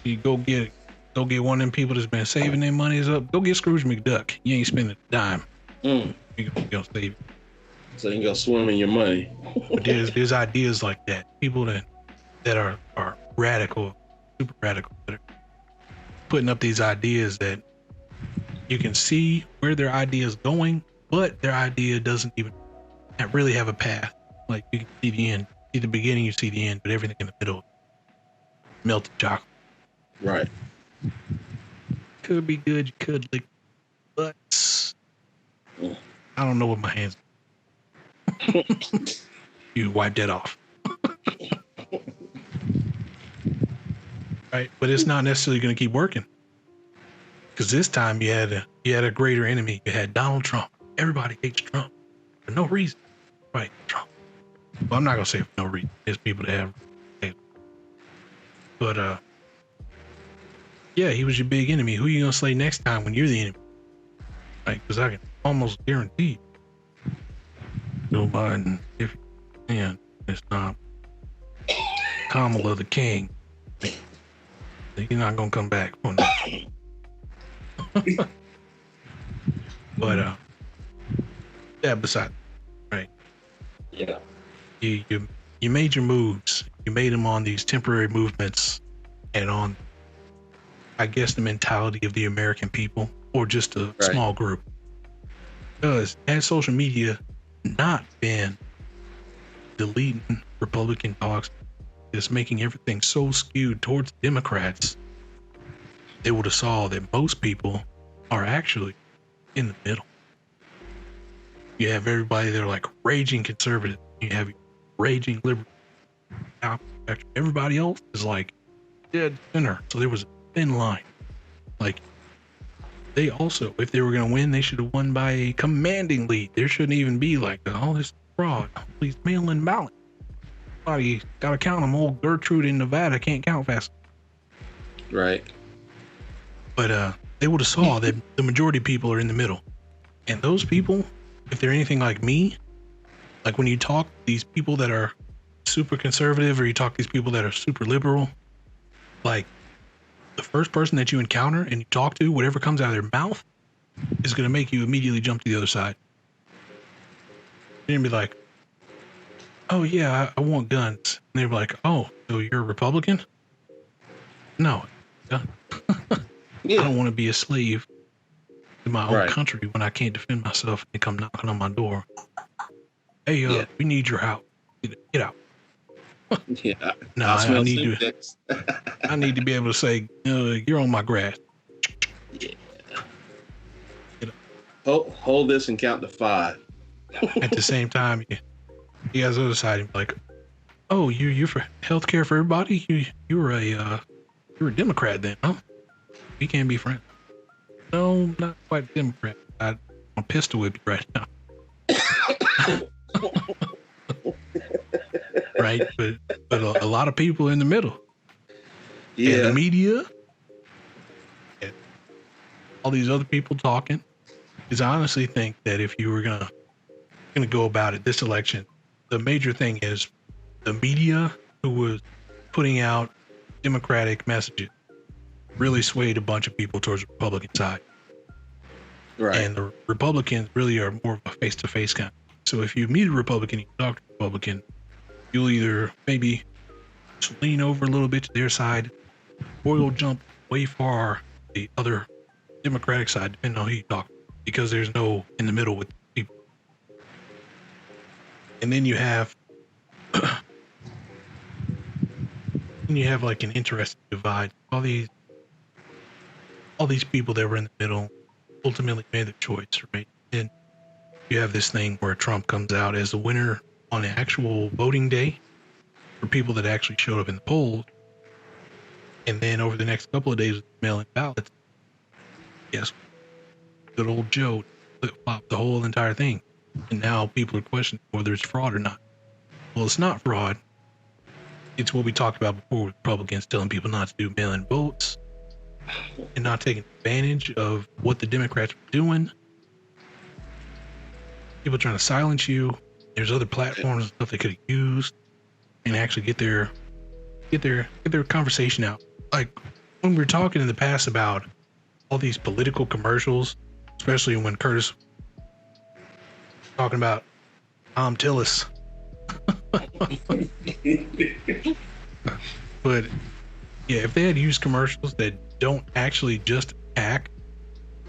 you go get one of them people that's been saving their monies up. Go get Scrooge McDuck. You ain't spending a dime. You gonna save it. So you can go swim in your money. But there's ideas like that. People that are radical, super radical, that are putting up these ideas that you can see where their idea is going, but their idea doesn't even really have a path. Like you can see the end, see the beginning, you see the end, but everything in the middle, melted chocolate. Right. Could be good, you could lick, but I don't know what my hands. You wipe that off. Right, but it's not necessarily going to keep working because this time you had a greater enemy. You had Donald Trump. Everybody hates Trump for no reason. Right, Trump. Well, I'm not going to say for no reason. There's people that have, but yeah, he was your big enemy. Who are you going to slay next time when you're the enemy? Right, because I can almost guarantee Joe Biden, if you can, it's not Kamala the king. You're not gonna come back on that. But yeah, besides, right? Yeah. You made your moves. You made them on these temporary movements and on, I guess, the mentality of the American people or just a small group. Because had social media not been deleting Republican talks, is making everything so skewed towards Democrats, they would have saw that most people are actually in the middle. You have everybody that are like raging conservative. You have raging liberal. Everybody else is like dead center. So there was a thin line. Like they also, if they were going to win, they should have won by a commanding lead. There shouldn't even be like, oh, this fraud. Please mail-in ballot. Somebody got to count them. Old Gertrude in Nevada can't count fast. Right. But they would have saw that the majority of people are in the middle. And those people, if they're anything like me, like when you talk these people that are super conservative or you talk these people that are super liberal, like the first person that you encounter and you talk to, whatever comes out of their mouth is going to make you immediately jump to the other side. You're going to be like, oh yeah, I want guns. And they're like, oh, so you're a Republican? No. Yeah. I don't want to be a slave to my own country when I can't defend myself and they come knocking on my door. Hey, we need your help. Get out. Yeah. No, I need to. I need to be able to say, you're on my grass. Yeah. Hold this and count to 5. At the same time, you guys on the other side and be like, oh, you're for healthcare for everybody? You're a Democrat then, huh? We can't be friends. No, not quite a Democrat. I'm a pistol whip you right now. Right, but a lot of people in the middle. Yeah, and the media, and all these other people talking. Because I honestly think that if you were gonna go about it this election, the major thing is the media who was putting out Democratic messages really swayed a bunch of people towards the Republican side. Right. And the Republicans really are more of a face-to-face kind. So if you meet a Republican, you talk to a Republican, you'll either maybe lean over a little bit to their side, or you'll jump way far the other Democratic side, depending on who you talk to, because there's no in the middle with people. And then you have then you have like an interesting divide. All these people that were in the middle ultimately made the choice, right? And you have this thing where Trump comes out as the winner on the actual voting day for people that actually showed up in the polls. And then over the next couple of days with mail-in ballots, yes, good old Joe flip-flopped the whole entire thing. And now people are questioning whether it's fraud or not. Well, it's not fraud. It's what we talked about before with Republicans telling people not to do mail-in votes and not taking advantage of what the Democrats were doing. People trying to silence you. There's other platforms and stuff they could have used and actually get their conversation out. Like when we were talking in the past about all these political commercials, especially when Curtis was talking about Tillis. But yeah, if they had used commercials that don't actually just attack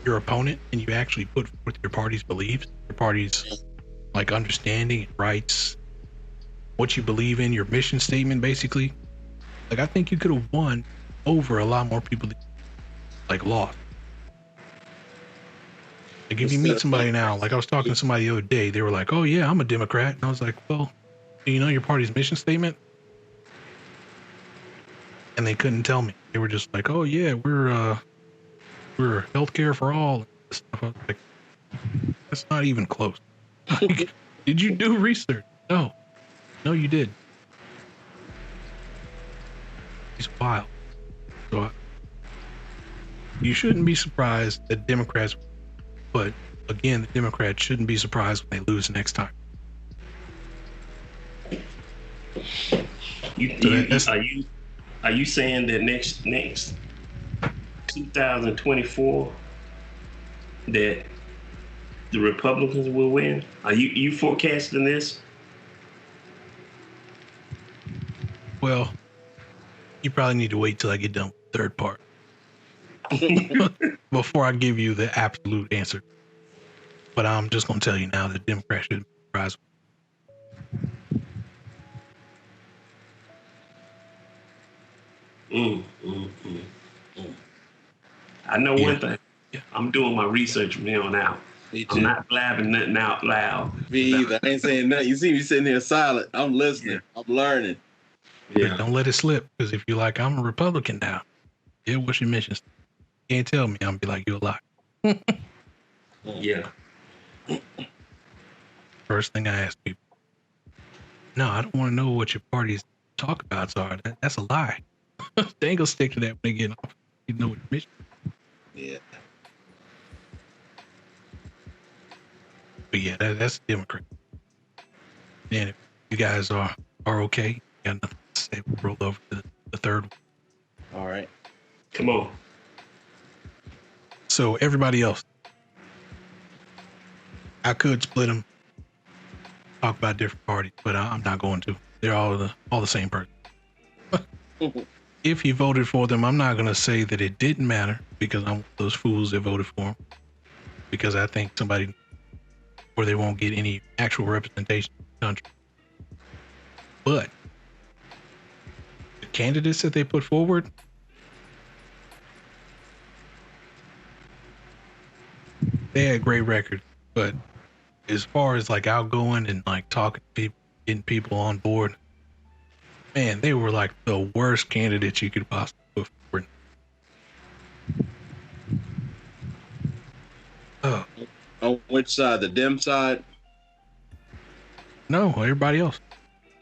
your opponent and you actually put forth your party's beliefs, your party's like understanding, rights, what you believe in, your mission statement, basically, like I think you could have won over a lot more people that like lost. Like if you meet somebody now, like I was talking to somebody the other day, they were like, "Oh yeah, I'm a Democrat," and I was like, "Well, do you know your party's mission statement?" And they couldn't tell me. They were just like, "Oh yeah, we're healthcare for all." And stuff. I was like, that's not even close. Like, did you do research? No, you did. He's wild. So you shouldn't be surprised that Democrats, but again, the Democrats shouldn't be surprised when they lose next time. Are you saying that next 2024 that the Republicans will win? Are you forecasting this? Well, you probably need to wait till I get done with the third part before I give you the absolute answer. But I'm just going to tell you now that Democrats shouldn't be surprised. I know one thing. Yeah. I'm doing my research from here on out. I'm not blabbing nothing out loud. Me either. I ain't saying nothing. You see me sitting here silent. I'm listening. Yeah. I'm learning. Yeah. But don't let it slip, because if you're like, I'm a Republican now, yeah, what's your mission? You can't tell me. I'm gonna be like, you're a lie. Yeah. First thing I ask people. No, I don't want to know what your party's talk abouts are. That's a lie. They ain't gonna stick to that when they get off. You know what your mission is. Yeah. But yeah, that's Democrat. And if you guys are okay, got nothing to say, we'll roll over to the third one. All right. Come on. So everybody else, I could split them, talk about different parties, but I'm not going to. They're all the same person. If you voted for them, I'm not going to say that it didn't matter, because I'm one of those fools that voted for them, because I think somebody where they won't get any actual representation in the country. But the candidates that they put forward, they had great records. But as far as like outgoing and like talking to people, getting people on board, man, they were like the worst candidates you could possibly put forward. Oh. On which side? The Dem side? No, everybody else.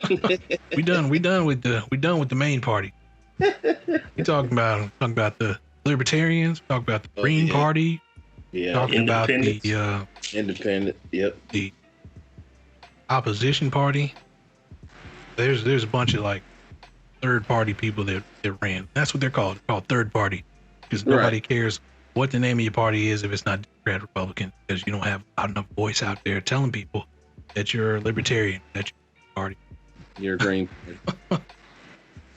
we done with the main party. We talking about the Libertarians, talking about the Green Party, talking about the Independent. Yep. The opposition party. There's a bunch of like third party people that ran. That's what they're called. They're called third party, because nobody cares what the name of your party is if it's not Democrat, Republican, because you don't have enough voice out there telling people that you're a Libertarian, that you're a party. You're Green.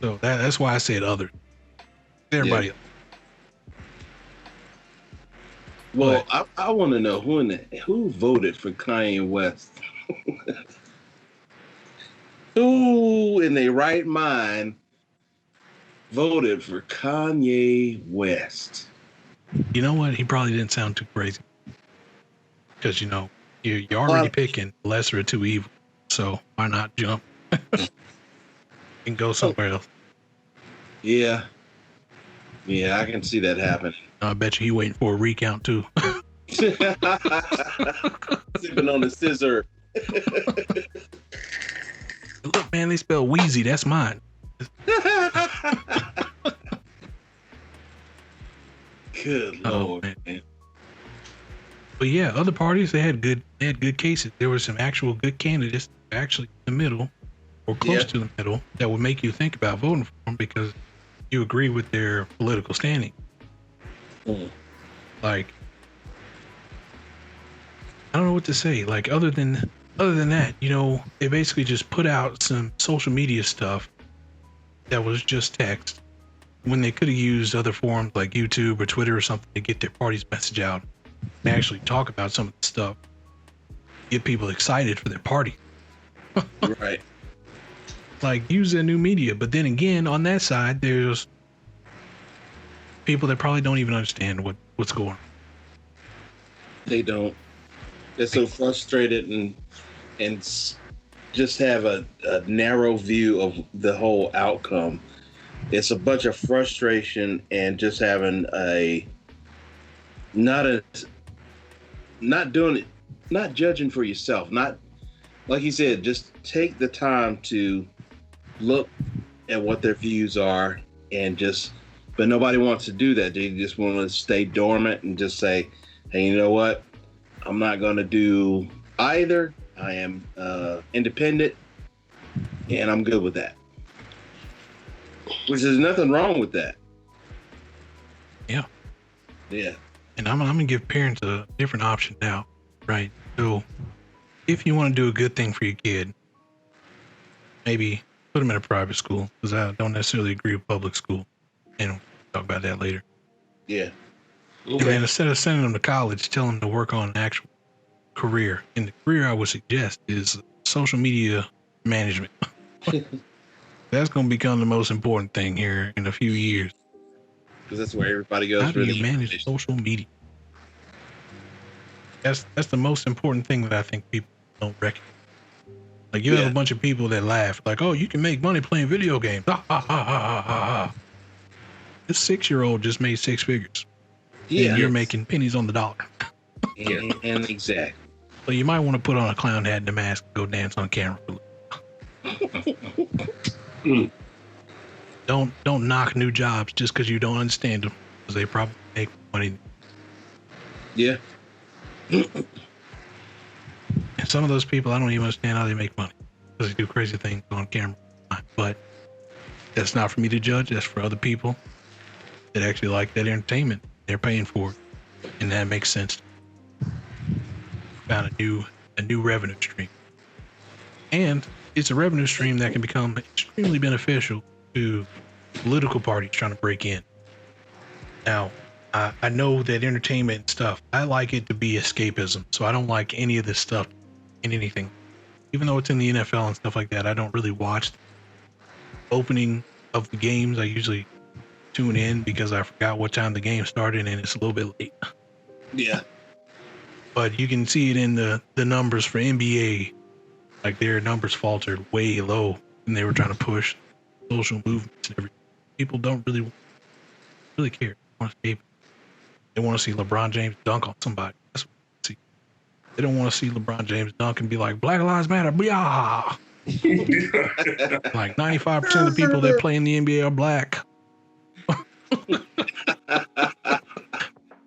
So that's why I said other. Everybody else. Well, I want to know who voted for Kanye West. Who in their right mind voted for Kanye West. You know what? He probably didn't sound too crazy. Because, you're already picking the lesser of two evils. So why not jump and go somewhere else? Yeah. Yeah, I can see that happening. I bet you he waiting for a recount too. Sipping on the scissor. Look, man, they spell Wheezy. That's mine. Good Lord, man. But yeah, other parties they had good cases. There were some actual good candidates actually in the middle or close to the middle that would make you think about voting for them because you agree with their political standing. Like, I don't know what to say. Like, other than that, they basically just put out some social media stuff that was just text when they could have used other forums like YouTube or Twitter or something to get their party's message out and actually talk about some of the stuff, get people excited for their party. Right. Like, use their new media. But then again, on that side, there's people that probably don't even understand what's going on. They don't. They're so frustrated and just have a narrow view of the whole outcome. It's a bunch of frustration and just having not doing it, not judging for yourself. Not like he said, just take the time to look at what their views are but nobody wants to do that. They just want to stay dormant and just say, hey, you know what? I'm not going to do either. I am independent and I'm good with that. Which is nothing wrong with that. Yeah. Yeah. And I'm going to give parents a different option now, right? So if you want to do a good thing for your kid, maybe put them in a private school because I don't necessarily agree with public school. And we'll talk about that later. Yeah. Okay. And then instead of sending them to college, tell them to work on an actual career. And the career I would suggest is social media management. That's going to become the most important thing here in a few years. Because that's where everybody goes. How do you manage social media? That's the most important thing that I think people don't recognize. Like you have a bunch of people that laugh, like, "Oh, you can make money playing video games." This 6-year-old just made 6 figures. Yeah, and you're making pennies on the dollar. and exactly. So you might want to put on a clown hat and a mask and go dance on camera. Don't knock new jobs just because you don't understand them, because they probably make money. Yeah. And some of those people, I don't even understand how they make money because they do crazy things on camera. But that's not for me to judge. That's for other people that actually like that entertainment. They're paying for it, and that makes sense. Found a new revenue stream, and it's a revenue stream that can become extremely beneficial to political parties trying to break in. Now, I know that entertainment and stuff, I like it to be escapism, so I don't like any of this stuff in anything. Even though it's in the NFL and stuff like that, I don't really watch the opening of the games. I usually tune in because I forgot what time the game started and it's a little bit late. Yeah. But you can see it in the numbers for NBA. Like their numbers faltered way low and they were trying to push social movements and everything. People don't really care. They want to escape. They want to see LeBron James dunk on somebody. That's what they see. They don't want to see LeBron James dunk and be like, Black Lives Matter, booyah! Like 95% of the people that play in the NBA are black.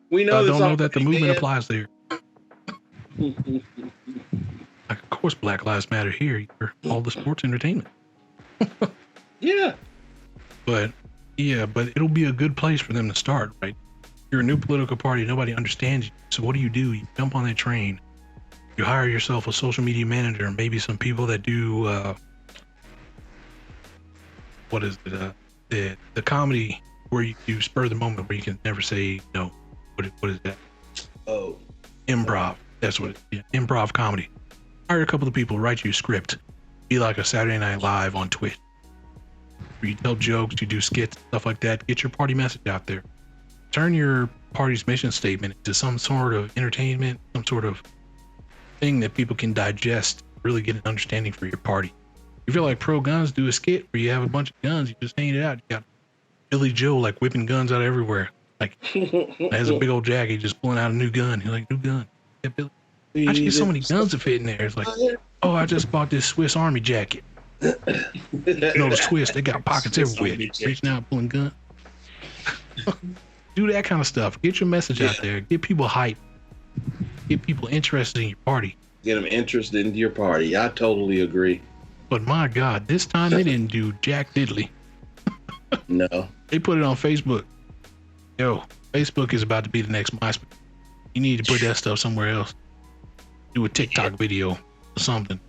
We know I don't know that the movement applies there. Like, of course, Black Lives Matter here. You're all the sports entertainment. Yeah. But it'll be a good place for them to start, right? You're a new political party. Nobody understands you. So what do? You jump on that train. You hire yourself a social media manager, maybe some people that do, what is it? The comedy where you do spur the moment where you can never say no. What is that? Oh. Improv. That's what it is. Yeah, improv comedy. Hire a couple of people, write you a script. Be like a Saturday Night Live on Twitch. you tell jokes, you do skits, stuff like that. Get your party message out there. Turn your party's mission statement into some sort of entertainment, some sort of thing that people can digest, really get an understanding for your party. You feel like Pro Guns do a skit where you have a bunch of guns, you just hang it out. You got Billy Joe like whipping guns out everywhere. Like has a big old jacket, just pulling out a new gun. You're like, new gun. Yeah, Billy. How'd you get so many guns to fit in there? It's like, oh, I just bought this Swiss Army jacket. You know, the Swiss, they got pockets everywhere. Reaching out, pulling guns. Do that kind of stuff. Get your message out there. Get people hyped. Get people interested in your party. Get them interested in your party. I totally agree. But my God, this time they didn't do jack diddly. No. They put it on Facebook. Yo, Facebook is about to be the next MySpace. You need to put that stuff somewhere else. Do a TikTok video or something.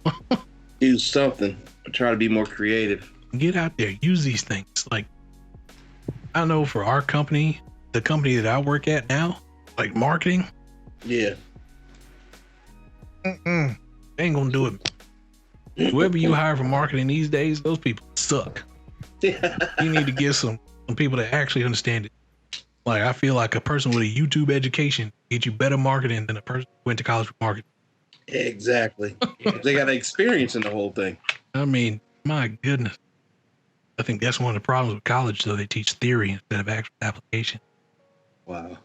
Do something. Try to be more creative. Get out there. Use these things. Like, I know for our company, the company that I work at now, like marketing. Yeah. They ain't gonna do it. Whoever you hire for marketing these days, those people suck. You need to get some people that actually understand it. Like, I feel like a person with a YouTube education get you better marketing than a person who went to college for marketing. Exactly. They got experience in the whole thing. I mean, my goodness. I think that's one of the problems with college, though. They teach theory instead of actual application. Wow.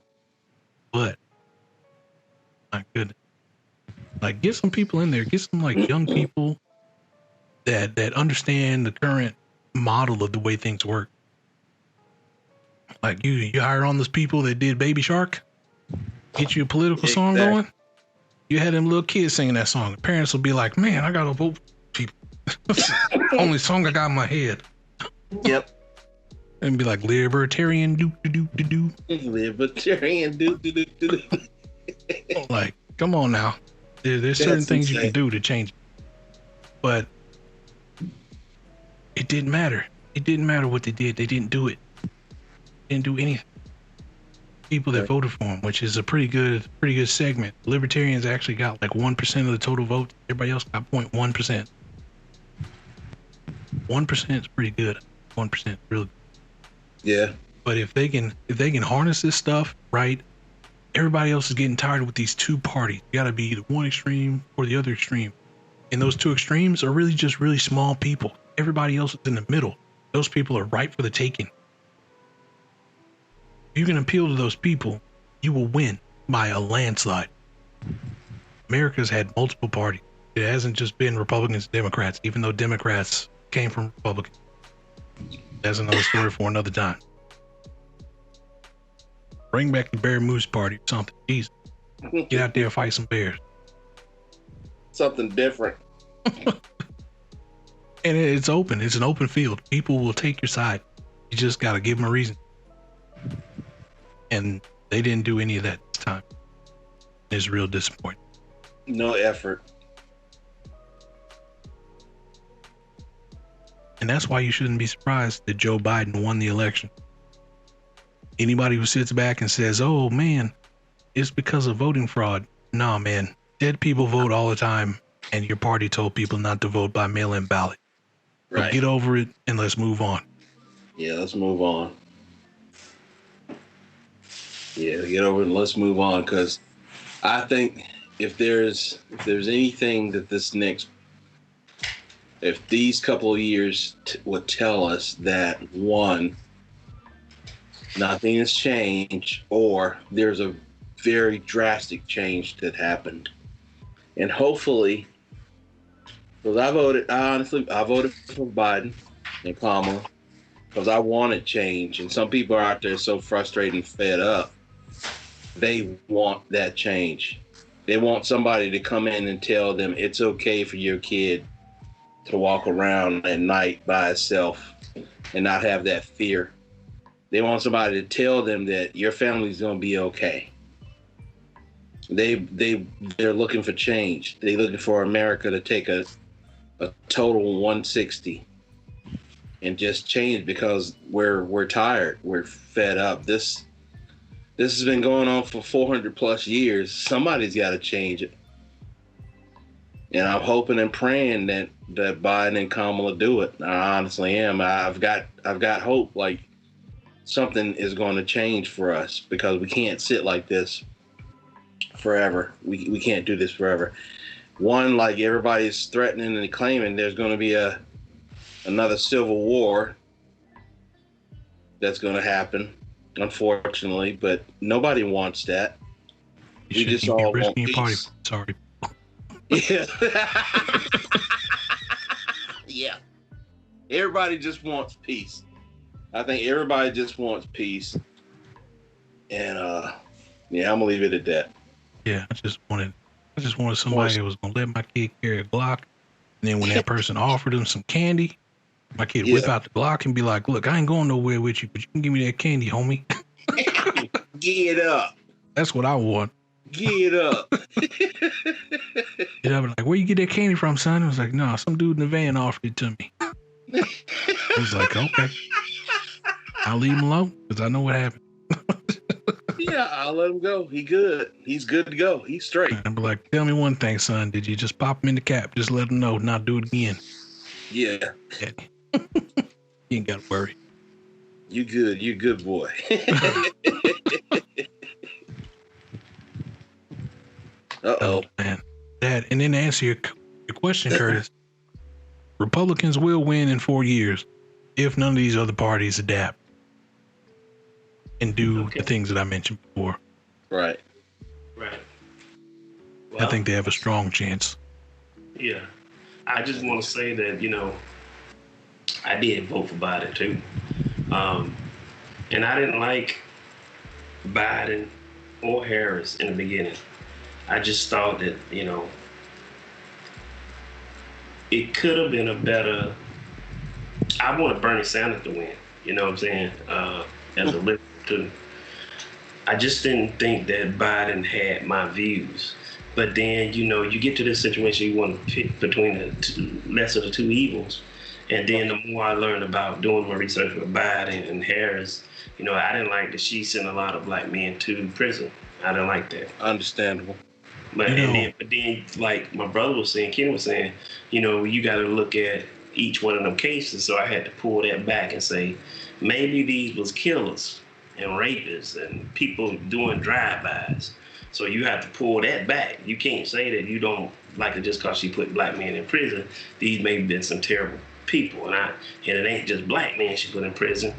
But, my goodness. Like, get some people in there. Get some, like, young people that understand the current model of the way things work. Like, you hire on those people that did Baby Shark, get you a political song going. You had them little kids singing that song. The parents will be like, man, I gotta vote for people. Only song I got in my head. Yep. And be like, libertarian do do do do do. Libertarian do do do do. Like, come on now. There's certain things you can do to change it. But it didn't matter. It didn't matter what they did. They didn't do it. They didn't do anything. People that voted for him, which is a pretty good segment. Libertarians actually got like 1% of the total vote. Everybody else got 0.1%. 1% is pretty good. 1% is really good. Yeah. But if they can harness this stuff right, everybody else is getting tired with these two parties. You gotta be either one extreme or the other extreme. And those two extremes are really just really small people. Everybody else is in the middle. Those people are ripe for the taking. If you can appeal to those people, you will win by a landslide. America's had multiple parties. It hasn't just been Republicans and Democrats, even though Democrats came from Republicans. That's another story for another time. Bring back the Bear Moose Party or something. Jesus. Get out there and fight some bears. Something different. And it's open. It's an open field. People will take your side. You just got to give them a reason. And they didn't do any of that this time. It's real disappointing. No effort. And that's why you shouldn't be surprised that Joe Biden won the election. Anybody who sits back and says, oh man, it's because of voting fraud. Nah, man. Dead people vote all the time, and your party told people not to vote by mail-in ballot. Right. So get over it and let's move on. Yeah, let's move on. Yeah, get over it and let's move on, because I think if there's anything that if these couple of years would tell us that, one, nothing has changed, or there's a very drastic change that happened. And hopefully, because I voted for Biden and Kamala because I wanted change. And some people are out there so frustrated and fed up. They want that change. They want somebody to come in and tell them it's okay for your kid to walk around at night by itself and not have that fear. They want somebody to tell them that your family's going to be okay. They're looking for change. They're looking for America to take a total 160 and just change, because we're tired. We're fed up. This has been going on for 400 plus years. Somebody's got to change it. And I'm hoping and praying that Biden and Kamala do it. I honestly am. I've got hope. Like something is going to change for us because we can't sit like this forever. We can't do this forever. One, like everybody's threatening and claiming there's going to be another civil war that's going to happen, unfortunately, but nobody wants that. We just all want peace. Sorry. Yeah. Yeah. Everybody just wants peace. I think everybody just wants peace. And yeah, I'm gonna leave it at that. Yeah, I just wanted somebody that was gonna let my kid carry a Glock, and then when that person offered him some candy, my kid whip out the Glock and be like, "Look, I ain't going nowhere with you, but you can give me that candy, homie." Get up. That's what I want. Get up. And I'm like, "Where you get that candy from, son?" I was like, "No, some dude in the van offered it to me." I was like, "Okay, I'll leave him alone because I know what happened." Yeah, I'll let him go. He good. He's good to go. He's straight. I'd be like, "Tell me one thing, son. Did you just pop him in the cap? Just let him know, not do it again." Yeah. You ain't got to worry. You good. You good boy. Uh-oh. Man. That, and then to answer your question, Curtis, Republicans will win in 4 years if none of these other parties adapt and do the things that I mentioned before. Right. Right. Well, I think they have a strong chance. Yeah. I just want to say that, I did vote for Biden too. And I didn't like Biden or Harris in the beginning. I just thought that, it could have been a better. I wanted Bernie Sanders to win, you know what I'm saying? As a liberal too. I just didn't think that Biden had my views. But then, you get to this situation, you want to pick between the lesser of the two evils. And then the more I learned about doing my research with Biden and Harris, I didn't like that she sent a lot of black men to prison. I didn't like that. Understandable. But then, like my brother was saying, Ken was saying, you got to look at each one of them cases. So I had to pull that back and say, maybe these was killers and rapists and people doing drive-bys. So you have to pull that back. You can't say that you don't like it just because she put black men in prison. These may have been some terrible people, and it ain't just black men she put in prison.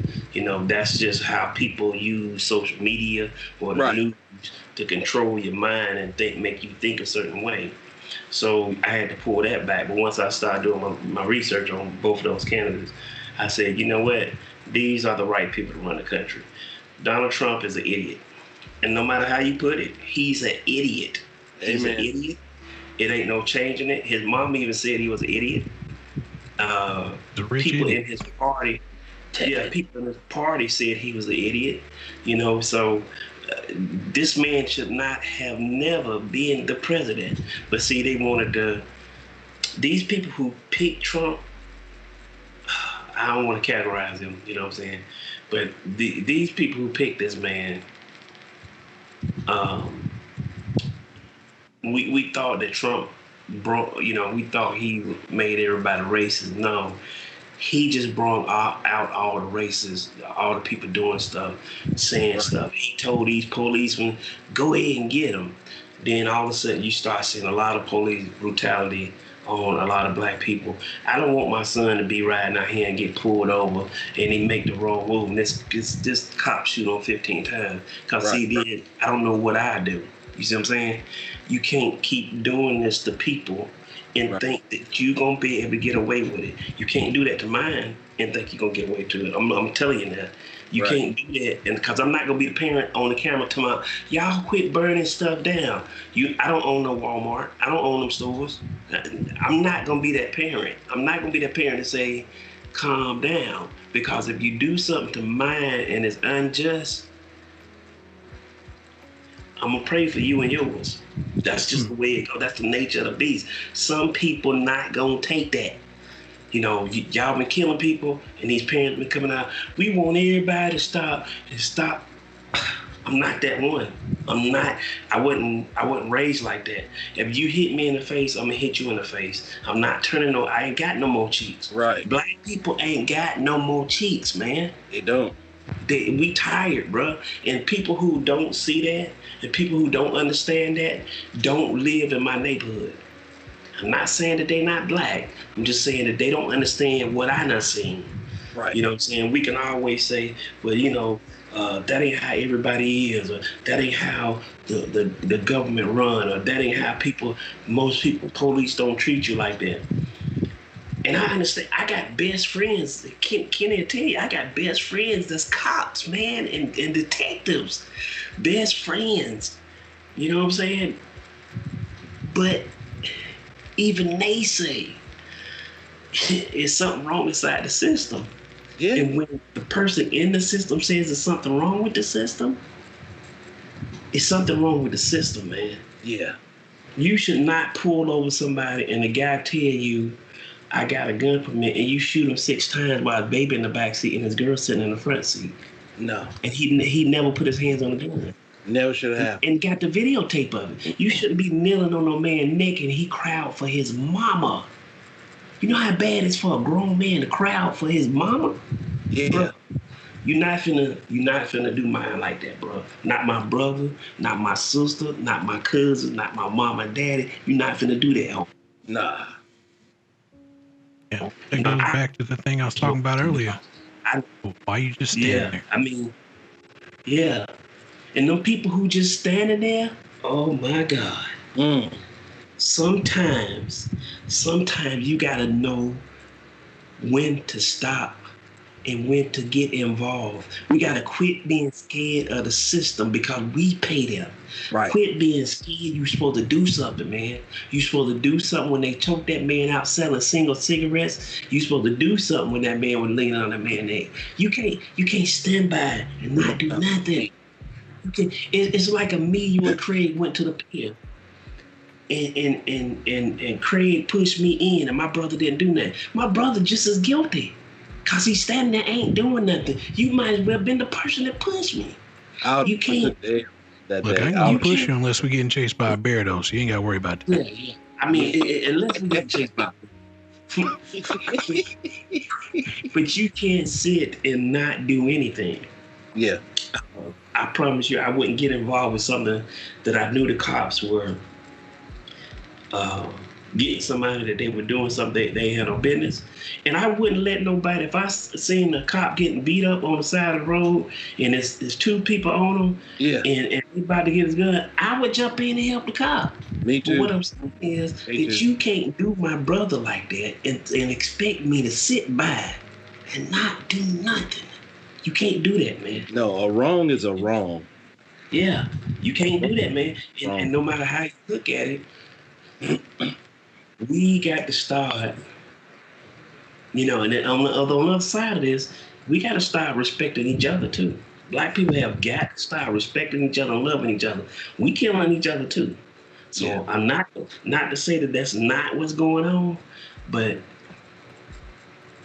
That's just how people use social media or the news to control your mind and make you think a certain way. So I had to pull that back. But once I started doing my research on both of those candidates, I said, you know what? These are the right people to run the country. Donald Trump is an idiot. And no matter how you put it, he's an idiot. He's an idiot. It ain't no changing it. His mom even said he was an idiot. People in his party, people in his party said he was an idiot. So this man should not have never been the president. But see, they wanted these people who picked Trump, I don't want to categorize them, you know what I'm saying? But these people who picked this man, we thought that Trump brought, we thought he made everybody racist. No, he just brought out all the racists, all the people doing stuff, saying stuff. He told these policemen, go ahead and get them. Then all of a sudden you start seeing a lot of police brutality on a lot of black people. I don't want my son to be riding out here and get pulled over and he make the wrong move and this cop shoot on 15 times. Because he did, I don't know what I do. You see what I'm saying? You can't keep doing this to people and think that you're going to be able to get away with it. You can't do that to mine and think you're going to get away to it. I'm telling you that. You can't do that. And because I'm not going to be the parent on the camera talking about, y'all quit burning stuff down. I don't own no Walmart. I don't own them stores. I'm not going to be that parent. I'm not going to be that parent to say, calm down. Because if you do something to mine and it's unjust, I'm going to pray for you and yours. That's just the way it goes. That's the nature of the beast. Some people not going to take that. Y'all been killing people and these parents been coming out. We want everybody to stop and stop. I'm not that one. I wasn't raised like that. If you hit me in the face, I'm gonna hit you in the face. I'm not turning I ain't got no more cheeks. Right. Black people ain't got no more cheeks, man. They don't. We tired, bro. And people who don't see that, and people who don't understand that, don't live in my neighborhood. I'm not saying that they not black. I'm just saying that they don't understand what I done seen. Right. You know what I'm saying? We can always say, well, that ain't how everybody is, or that ain't how the government run, or that ain't how most people, police don't treat you like that. And I understand. I got best friends. Kenny will tell you, I got best friends that's cops, man, and detectives. Best friends. You know what I'm saying? But even they say it's something wrong inside the system. Yeah. And when the person in the system says there's something wrong with the system, it's something wrong with the system, man. Yeah. You should not pull over somebody and the guy tell you, I got a gun permit, and you shoot him 6 times while his baby in the back seat and his girl sitting in the front seat. No. And he never put his hands on the gun. Never should have. And got the videotape of it. You shouldn't be kneeling on no man's neck and he crowd for his mama. You know how bad it's for a grown man to crowd for his mama? Yeah. Bro, you're not finna do mine like that, bro. Not my brother, not my sister, not my cousin, not my mama and daddy. You're not finna do that. Nah. Yeah, that goes back to the thing I was talking about earlier. Why you just standing there? I mean, yeah. And them people who just standing there, oh my God. Sometimes you gotta know when to stop and when to get involved. We gotta quit being scared of the system because we pay them. Right. Quit being scared. You're supposed to do something, man. You're supposed to do something when they choke that man out selling single cigarettes. You're supposed to do something when that man was leaning on that man's neck. You can't stand by and not do nothing. It's like you and Craig went to the pier. And Craig pushed me in and my brother didn't do nothing. My brother just as guilty. Cause he's standing there ain't doing nothing. You might as well been the person that pushed me. You can't. Look, I ain't gonna push you unless we're getting chased by a bear, though, so you ain't gotta worry about that. Yeah. I mean, unless we get chased by a bear. But you can't sit and not do anything. Yeah. I promise you, I wouldn't get involved with something that I knew the cops were getting somebody that they were doing something they had no business. And I wouldn't let nobody, if I seen a cop getting beat up on the side of the road and there's 2 people on him, yeah, and he about to get his gun, I would jump in and help the cop. Me too. But what I'm saying is that you can't do my brother like that and expect me to sit by and not do nothing. You can't do that, man. No, a wrong is a wrong. Yeah, you can't do that, man. And no matter how you look at it, we got to start, and then on the other side of this, we got to start respecting each other too. Black people have got to start respecting each other and loving each other. We killing each other too. So I'm not to say that that's not what's going on, but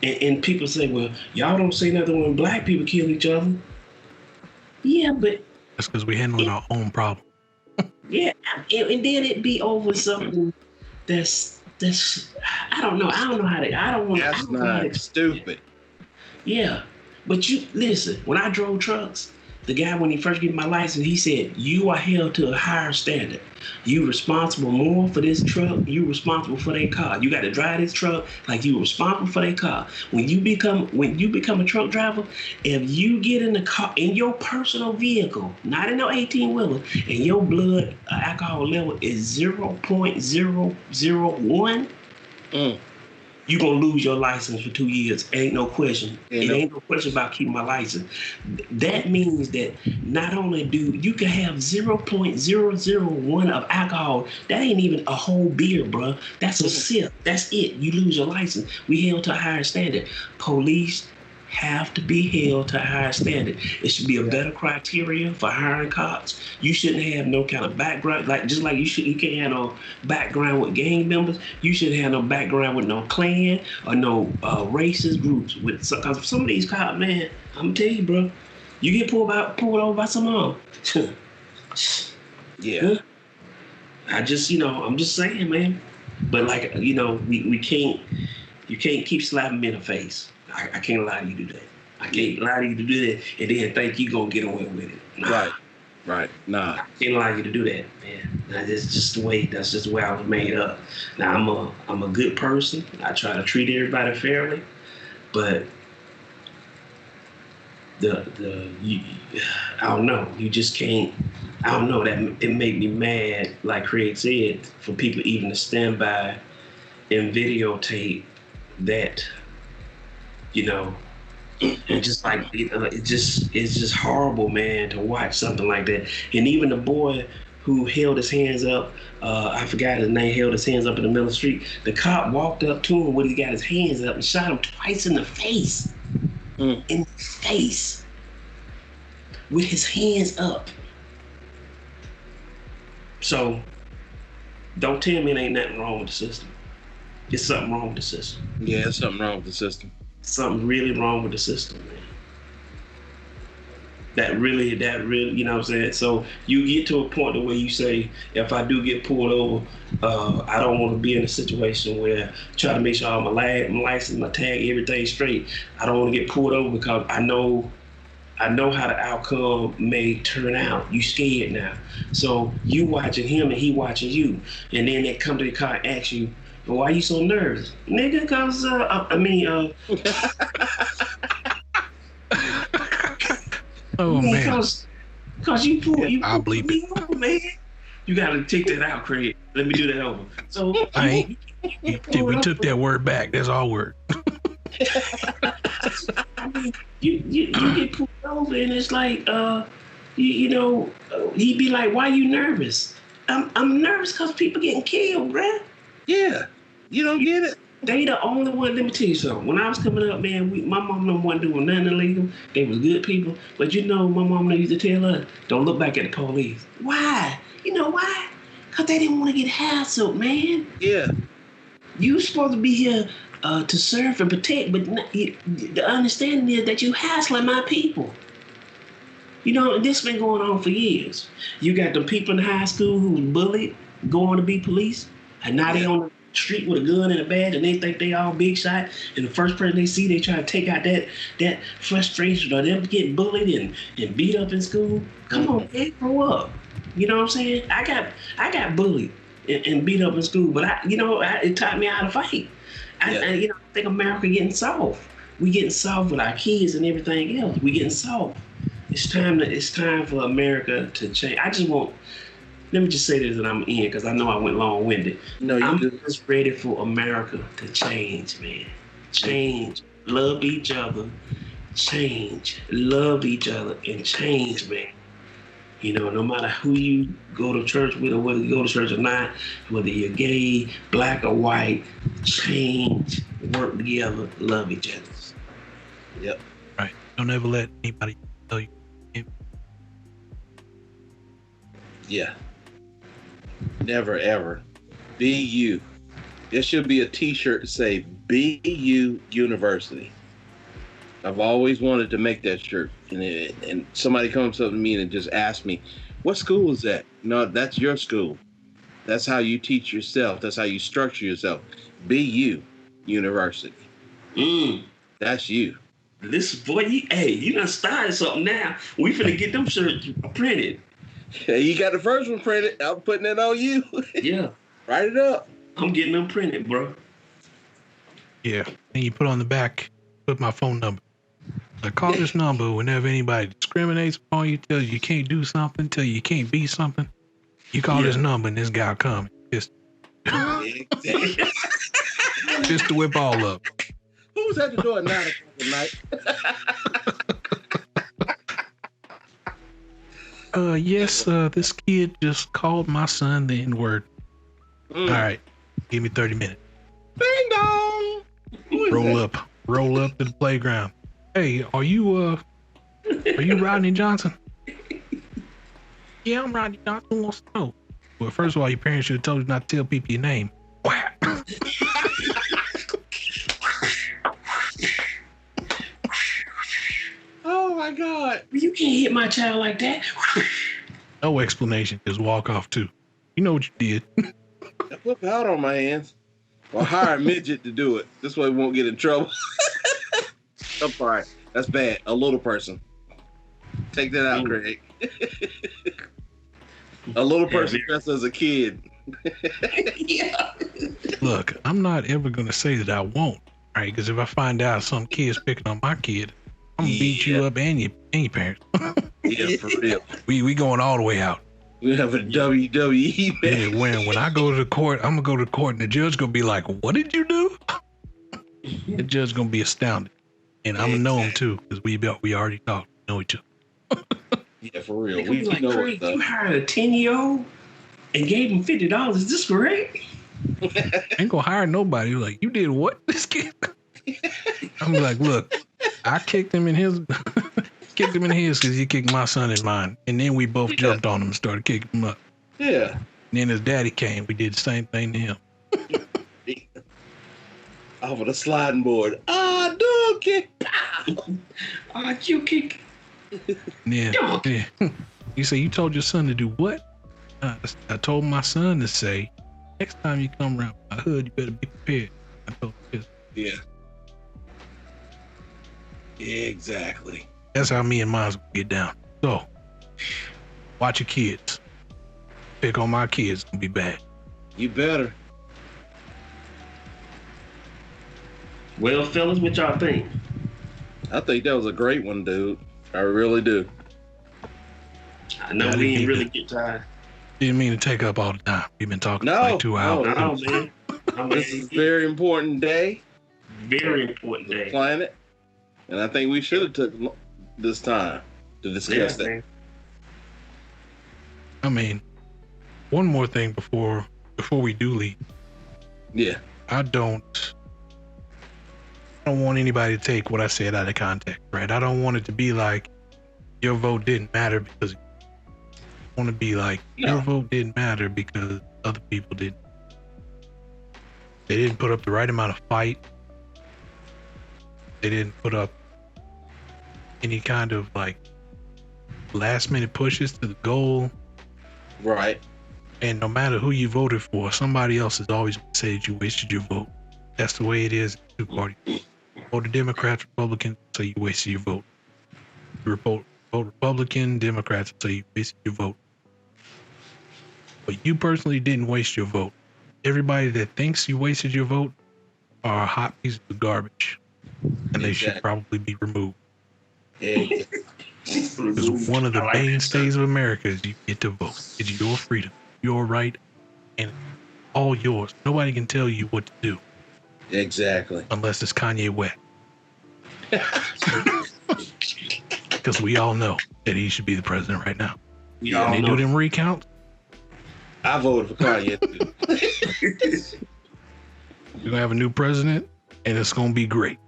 and people say, well, y'all don't say nothing when black people kill each other. Yeah, but that's because we're handling our own problem. Yeah, and then it be over something that's I don't know how to. I don't want. That's not stupid. Yeah, but you listen. When I drove trucks, the guy when he first gave me my license, he said, "You are held to a higher standard. You responsible more for this truck. You responsible for their car. You got to drive this truck like you responsible for their car. When you become a truck driver, if you get in the car in your personal vehicle, not in no 18-wheeler, and your blood alcohol level is 0.001, you're going to lose your license for 2 years. Ain't no question. Ain't no question about keeping my license. That means that not only do you can have 0.001 of alcohol, that ain't even a whole beer, bro. That's a sip. That's it. You lose your license. We held to a higher standard. Police have to be held to a higher standard. It should be a better criteria for hiring cops. You shouldn't have no kind of background, just like you can't have no background with gang members. You shouldn't have no background with no clan or no racist groups. Because some of these cops, man, I'm gonna tell you, bro, You get pulled over by someone. Yeah. I'm just saying, man. But like, we can't. You can't keep slapping me in the face. I can't allow you to do that. I can't allow you to do that and then think you gonna get away with it. Nah. Right. Nah. I can't allow you to do that, man. That's just the way I was made up. Now I'm a good person. I try to treat everybody fairly, but I don't know. You just can't. I don't know. That it made me mad. Like Craig said, for people even to stand by and videotape that, and just like it's just horrible, man, to watch something like that. And even the boy who held his hands up, I forgot his name, held his hands up in the middle of the street. The cop walked up to him when he got his hands up and shot him twice in the face. In the face. With his hands up. So, don't tell me there ain't nothing wrong with the system. There's something wrong with the system. Yeah, there's something wrong with the system. Something really wrong with the system, man. That really, you know what I'm saying? So you get to a point where you say, if I do get pulled over, I don't want to be in a situation where I try to make sure all my license, my tag, everything's straight. I don't want to get pulled over because I know how the outcome may turn out. You scared now. So you watching him and he watching you. And then they come to the car and ask you, well, why you so nervous? Nigga, because, oh, man. Cause you pulled I'll bleep me over, man. You gotta take that out, Craig. Let me do that over. So we took that word back. That's our word. I mean, you get pulled over and it's like, he'd be like, why you nervous? I'm nervous because people getting killed, bruh. Yeah. You don't get it? They the only one. Let me tell you something. When I was coming up, man, my mom didn't want to do nothing illegal. They was good people. But my mom used to tell us, don't look back at the police. Why? You know why? Because they didn't want to get hassled, man. Yeah. You supposed to be here to serve and protect, but the understanding is that you hassling my people. This been going on for years. You got the people in high school who was bullied, going to be police, and now they on the street with a gun and a badge, and they think they all big shot. And the first person they see, they try to take out that frustration or them getting bullied and beat up in school. Come on, man, grow up. You know what I'm saying? I got bullied and beat up in school, but it taught me how to fight. I think America getting soft. We getting soft with our kids and everything else. We getting soft. It's time for America to change. Let me just say this and I'm in because I know I went long-winded. No, I'm just ready for America to change, man. Change. Love each other. Change. Love each other and change, man. No matter who you go to church with or whether you go to church or not, whether you're gay, black or white, change, work together, love each other. Yep. Right. Don't ever let anybody tell you. Yeah. Never ever. Be you. There should be a t-shirt to say Be You University. I've always wanted to make that shirt. And somebody comes up to me and just asks me, what school is that? No, that's your school. That's how you teach yourself. That's how you structure yourself. Be You University. That's you. Listen, boy, you done started something now. We finna get them shirts printed. Yeah, you got the first one printed. I'm putting it on you. Yeah. Write it up. I'm getting them printed, bro. Yeah. And you put on the back, put my phone number. I call this number whenever anybody discriminates upon you, tells you can't do something, tell you can't be something. You call this number and this guy will come. Just to whip all up. Who's at the door at 9 o'clock at night? Yes, this kid just called my son the N-word. All right, give me 30 minutes. Ding dong. Roll up to the playground. Hey, are you Rodney Johnson? Yeah, I'm Rodney Johnson. Who wants to know? Well, first of all, your parents should have told you not to tell people your name. Oh my God. what? You can't hit my child like that. No explanation. Just walk off too. You know what you did. I put powder on my hands. Or hire a midget to do it. This way we won't get in trouble. I'm sorry. That's bad. A little person. Take that out, Craig. A little person dressed as a kid. Yeah. Look, I'm not ever going to say that I won't, right? Because if I find out some kid's picking on my kid, I'm going to beat you up and your parents. Yeah, for real. We going all the way out. We have a WWE match. Yeah, when I go to court, I'm going to go to court and the judge going to be like, what did you do? The judge going to be astounded. And I'm going to know him too because we already talked. Know each other. Yeah, for real. We We like, know Craig, it, you hired a 10-year-old and gave him $50. Is this correct? Ain't gonna hire nobody. Like, you did what? This kid? I'm like, look, I kicked him in his because he kicked my son in mine. And then we both jumped on him and started kicking him up. Yeah. And then his daddy came. We did the same thing to him. Off of the sliding board. Ah, dog kick. Ah, you kick. Yeah. You say, you told your son to do what? I told my son to say, next time you come around my hood, you better be prepared. I told him this. Yeah. Exactly. That's how me and mine get down. So, watch your kids. Pick on my kids, it'll be bad. You better. Well, fellas, what y'all think? I think that was a great one, dude. I really do. I know we ain't really get tired. Didn't mean to take up all the time. We've been talking for No, like 2 hours. No, man. This is a very important day Very important for the day. planet. And I think we should have took this time to discuss that. Man. I mean, one more thing before we do leave. Yeah. I don't want anybody to take what I said out of context, right? I don't want it to be like your vote didn't matter because I want to be like your vote didn't matter because other people didn't. They didn't put up the right amount of fight. They didn't put up any kind of like last minute pushes to the goal. Right. And no matter who you voted for, somebody else is always going to say that you wasted your vote. That's the way it is in two parties. Vote Democrats, Republicans, so you wasted your vote. You vote Republican, Democrats, so you wasted your vote. But you personally didn't waste your vote. Everybody that thinks you wasted your vote are hot pieces of garbage. And they should probably be removed. Exactly. Because one of the mainstays of America is you get to vote. It's your freedom, your right, and all yours. Nobody can tell you what to do. Exactly. Unless it's Kanye West. Because we all know that he should be the president right now. Yeah, They do them recounts. I voted for Kanye too. We're going to have a new president, and it's going to be great.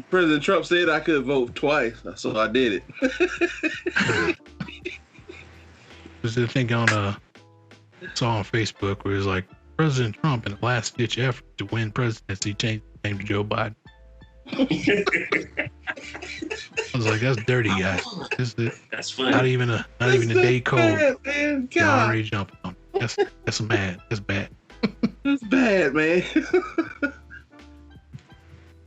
President Trump said I could vote twice, so I did it. Just to think on saw on Facebook where it's like President Trump in a last ditch effort to win presidency changed his name to Joe Biden. I was like, that's dirty, guys. That's funny. Not even a day code. Man, You're God. already jumping on it. That's mad. That's bad. That's bad, man.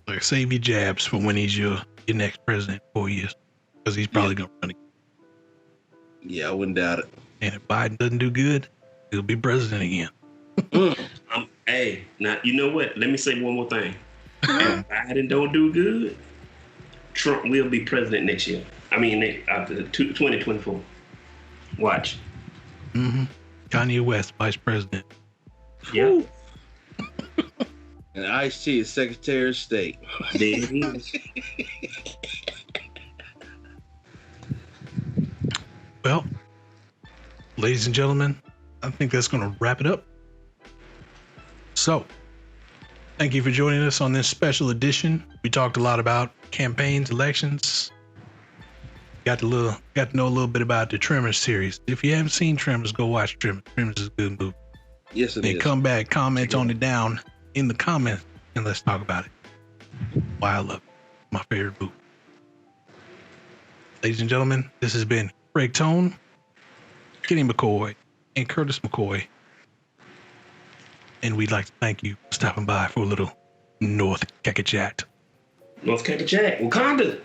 Like, save your jabs for when he's your next president in 4 years, because he's probably gonna run again. Yeah, I wouldn't doubt it. And if Biden doesn't do good, he'll be president again. Hey, now you know what? Let me say one more thing. If Biden don't do good, Trump will be president next year. I mean, after 2024. Watch. Mm-hmm. Kanye West, vice president. Yeah. And Ice-T is Secretary of State. There it is. Well, ladies and gentlemen, I think that's going to wrap it up. So, thank you for joining us on this special edition. We talked a lot about campaigns, elections. Got to know a little bit about the Tremors series. If you haven't seen Tremors, go watch Tremors. Tremors is a good movie. Yes, it is. And come back, comment on it down in the comments, and let's talk about it. why I love it. My favorite boot. Ladies and gentlemen, this has been Craig Tone, Kenny McKoy, and Curtis McKoy. And we'd like to thank you for stopping by for a little NorthKaKChat. NorthKaKChat, Wakanda.